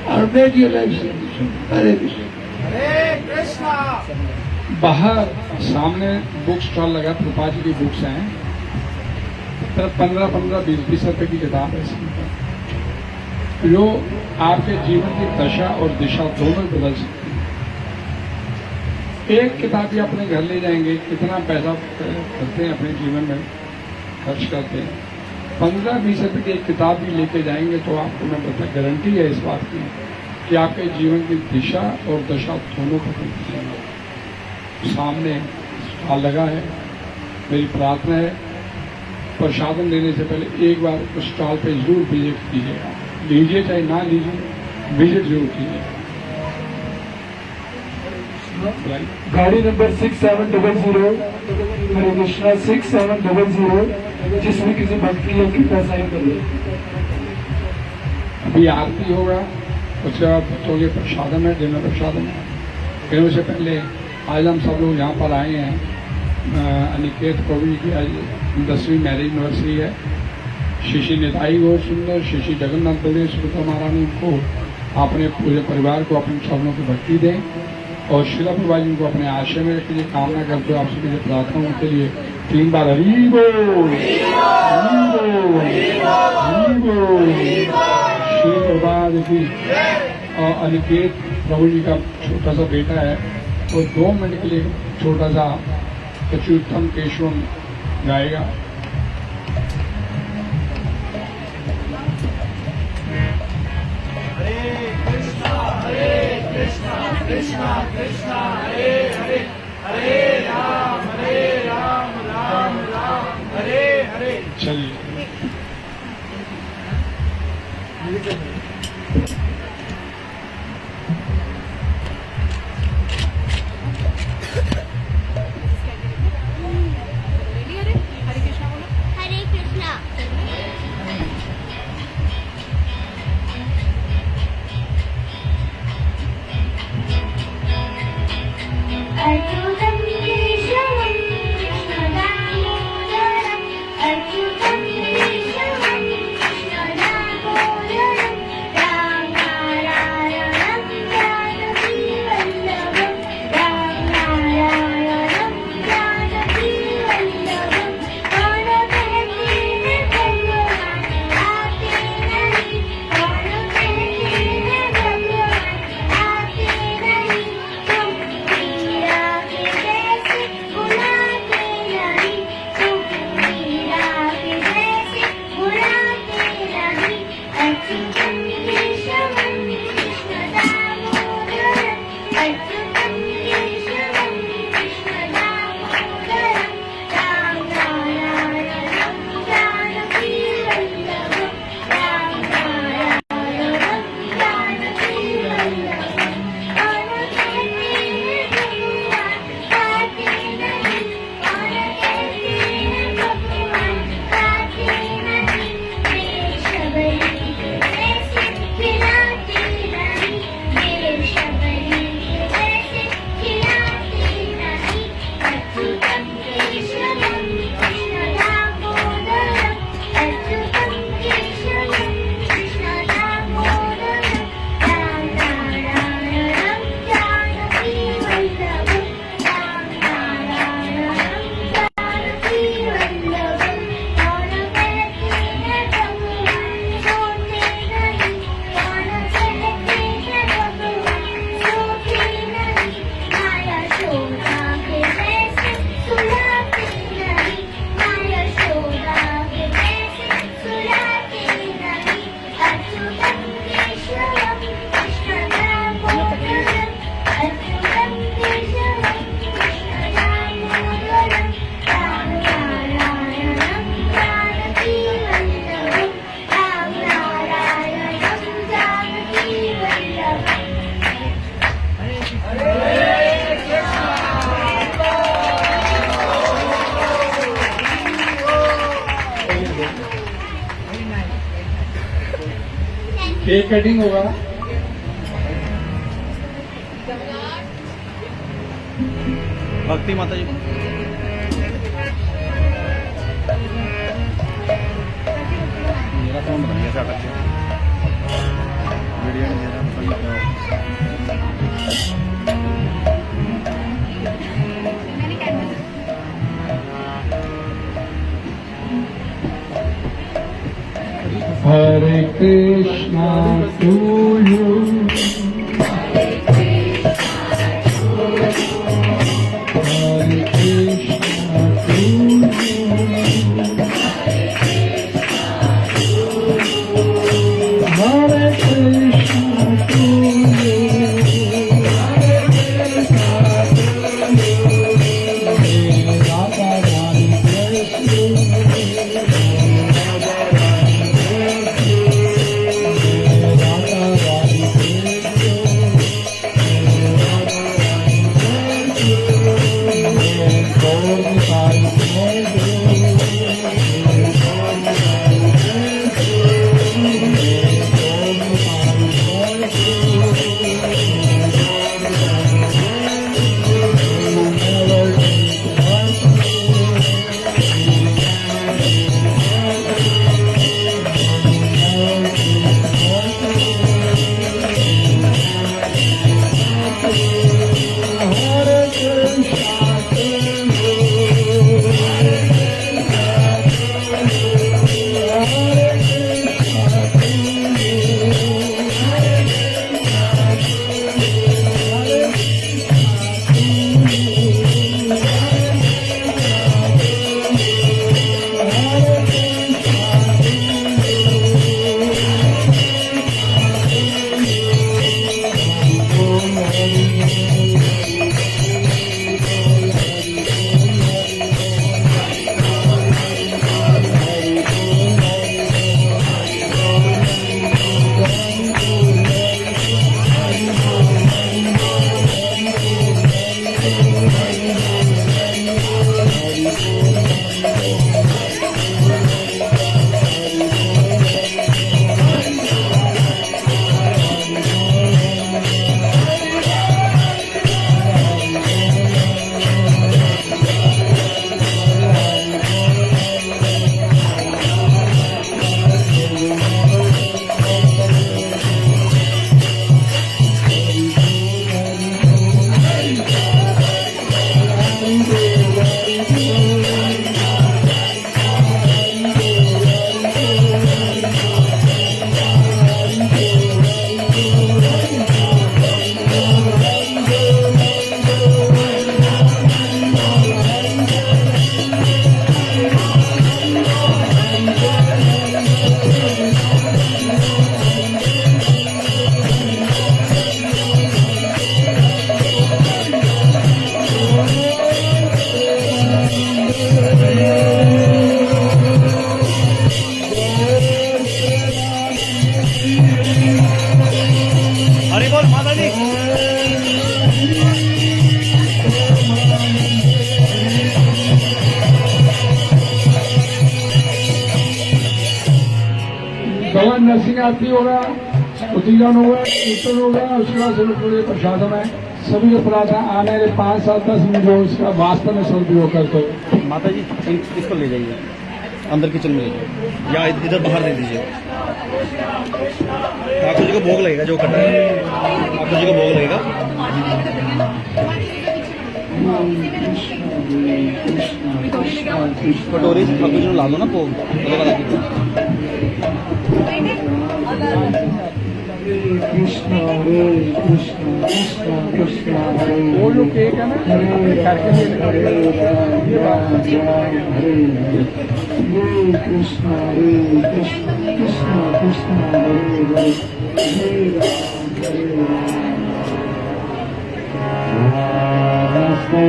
और मेक योर लाइफ सिंपल। हरे कृष्ण। बाहर सामने बुक स्टॉल लगा, प्रभुपाद जी की बुक्स हैं, 15-15, 20-20 रुपए की किताब है इसमें, जो आपके जीवन की दशा और दिशा दोनों बदल सकती है। एक किताब भी अपने घर ले जाएंगे, कितना पैसा करते हैं अपने जीवन में खर्च करते हैं, 15-20 रुपए की एक किताब भी लेके जाएंगे तो आपको मैं बता, गारंटी है इस बात की कि आपके जीवन की दिशा और दशा दोनों बदल जाएंगे। सामने स्टॉल लगा है, मेरी प्रार्थना है प्रसादन देने से पहले एक बार उस स्टॉल पे जरूर विजिट कीजिएगा, लीजिए चाहे ना लीजिए, विजिट जरूर कीजिएगा। गाड़ी नंबर 6700, हरे कृष्णा 6700, जिसमें किसी भक्त की कृपया साइन कर लो। अभी आरती होगा, उसके बाद बच्चों के प्रसादन है, डिनर प्रसादन है। फिर उससे पहले आज हम सब लोग यहाँ पर आए हैं, अनिकेत प्रभु जी की आज 10वीं मैरिज एनिवर्सरी है। शिशि निताई गौर सुंदर, शिशि जगन्नाथ बलदेव सुभद्रा महारानी को अपने पूरे परिवार को अपने चरणों की भक्ति दें और शिला प्रभा जी को अपने आश्रय में रखने की कामना करते हुए आप सभी से प्रार्थना उनके लिए 3 बार हरि बोल, हरि बोल, हरि बोल। श्री प्रभा जी और अनिकेत प्रभु जी का छोटा सा बेटा है, तो 2 मिनट के लिए छोटा सा अच्युतम केशवम गाएगा। कृष्णा कृष्णा हरे हरे, हरे राम राम राम हरे हरे। चलिए हरे कृष्णा बोलो। हरे कृष्णा। केक कटिंग होगा। भक्ति माता जी मेरा फोन बन गया साटा वीडियो नहीं दे रहा Hare Krishna to you. Hare Krishna to you. Hare Krishna to you. Radha Rani bless you. Hari बोल माता जी भगवान नरसिंह आरती होगा, उत्तीर्ण होगा, कीर्तन होगा, उसके बाद पूरे प्रसादन है। सभी को प्रार्थना आने वाले 5, 7, 10 मिनट में उसका वास्तव में सदुपयोग करते हो। माता जी इसको ले जाइए अंदर किचन में ले जाइए या इधर बाहर दे दीजिए। ठाकुर जी को भोग लगेगा जो कटा है, ठाकुर जी को भोग लगेगा। कटोरी से ठाकुर जी को ला दो ना भोग। Krishna Hare Krishna Krishna Krishna Hare वो जो केक है ना करके Hare Krishna Hare Krishna Krishna Krishna Hare Hare Namaste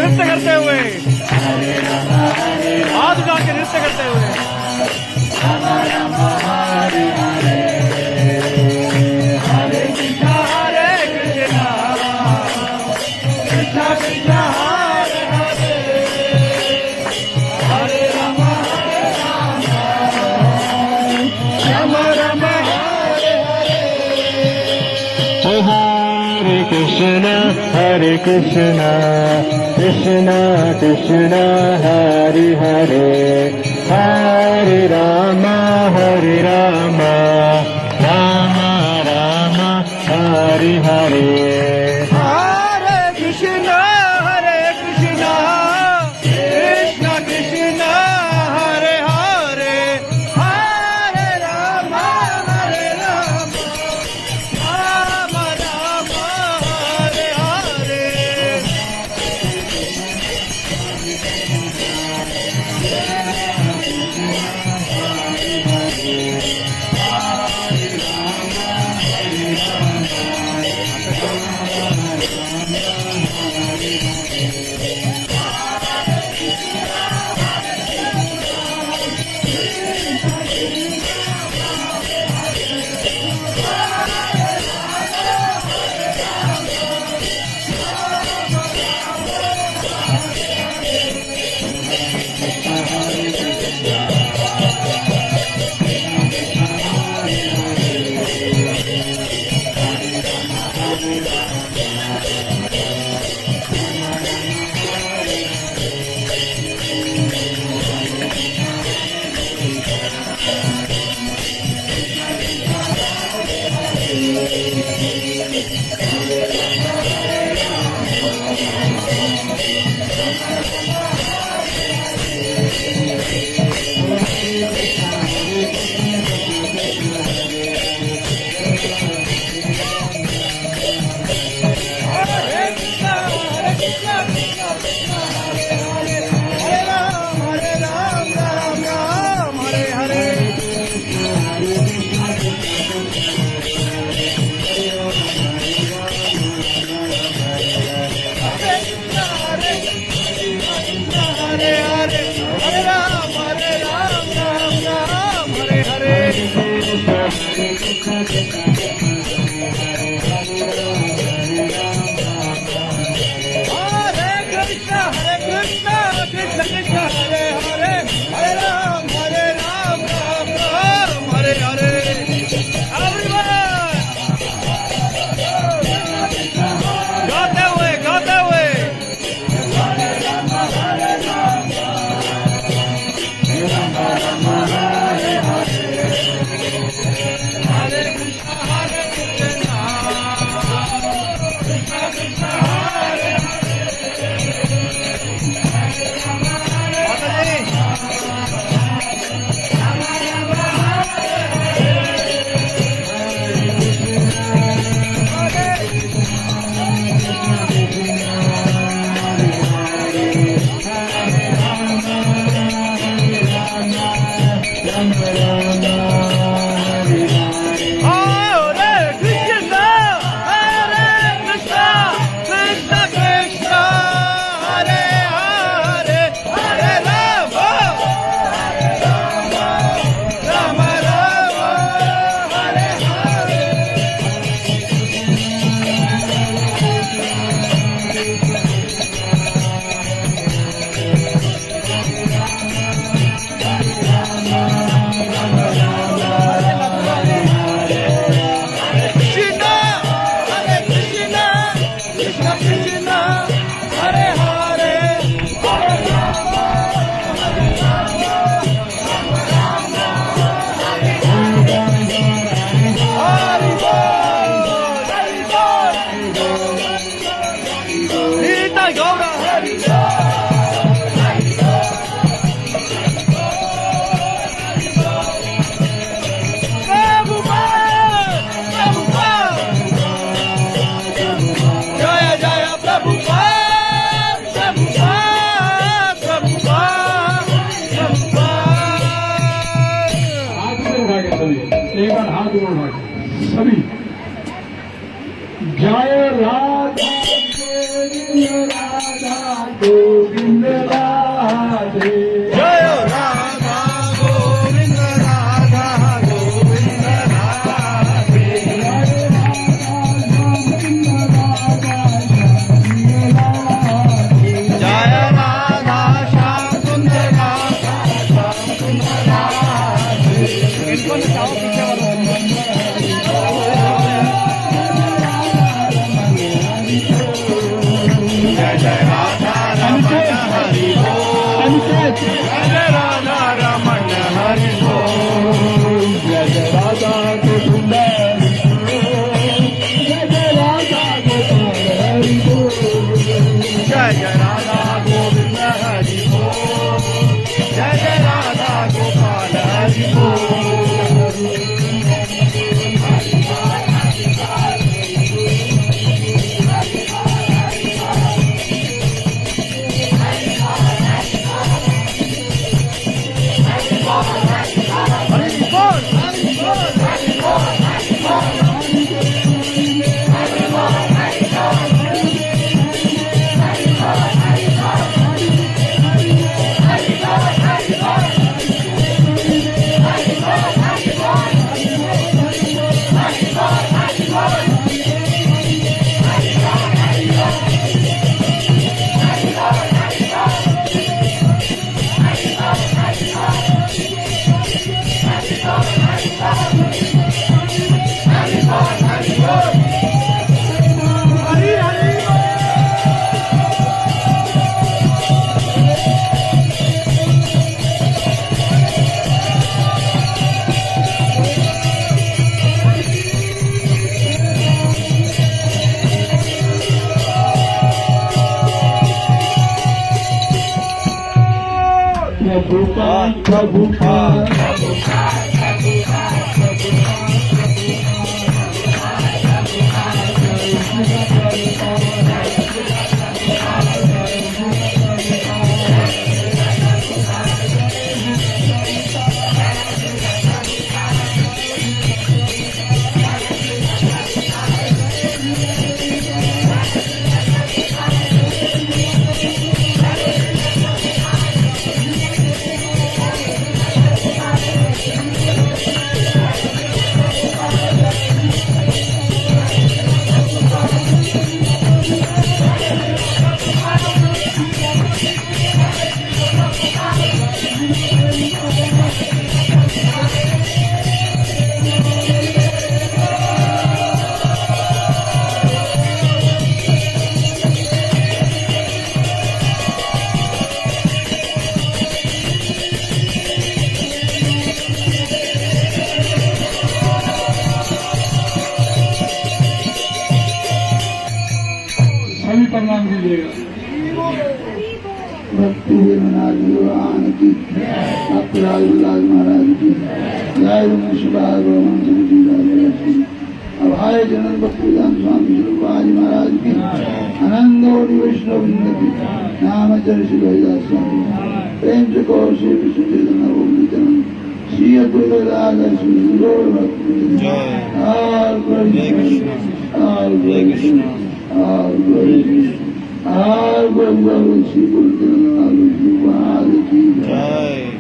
नृत्य करते हुए हाथ उठा के नृत्य करते हुए हरे कृष्णा कृष्णा कृष्णा हरे हरे हरे राम राम राम हरे Hare Krishna, Hare Krishna, Krishna Krishna, Hare Hare, Hare Rama, Hare Rama, Rama Rama, Hare Hare. Hare Krishna, Krishna Krishna, Hare Hare, Hare Rama, Rama Rama, Hare Hare. Everybody! एक बार हाथ जोड़ना सभी। जय राधा गोविंद राधे, जय राधा गोविंद राधा गोविंद राधे, जय राधा श्याम सुंदर राधा श्याम सुंदर राधे। इनको निकालो पीछे वालों जय जय राधा रमण हरि बोल, जय जय राधा रमण हरि बोल, जय जय राधा गोविंद जय जय राधा गोविंद जय जय राधा गोविंद हरि बोल, जय जय राधा गोपाल हरि बोल। प्रभुपाद प्रभुपाद सभी प्रणाम कीजिएगा। भक्ति विमनाथ भगवान की, अपराज उल्लास महाराज की, जय मुंशीबाग भगवान की, अभाय जनक भक्तिदान स्वामी श्रीपाद महाराज की, आनंदोड़ी वैष्णवृंद की, नामचर श्री हरिदास स्वामी, प्रेम से कौर श्री विष्णु चैतन्य गोविंद श्री अद्वैत राधा श्री गौर भक्ति और श्री गुरु की जय।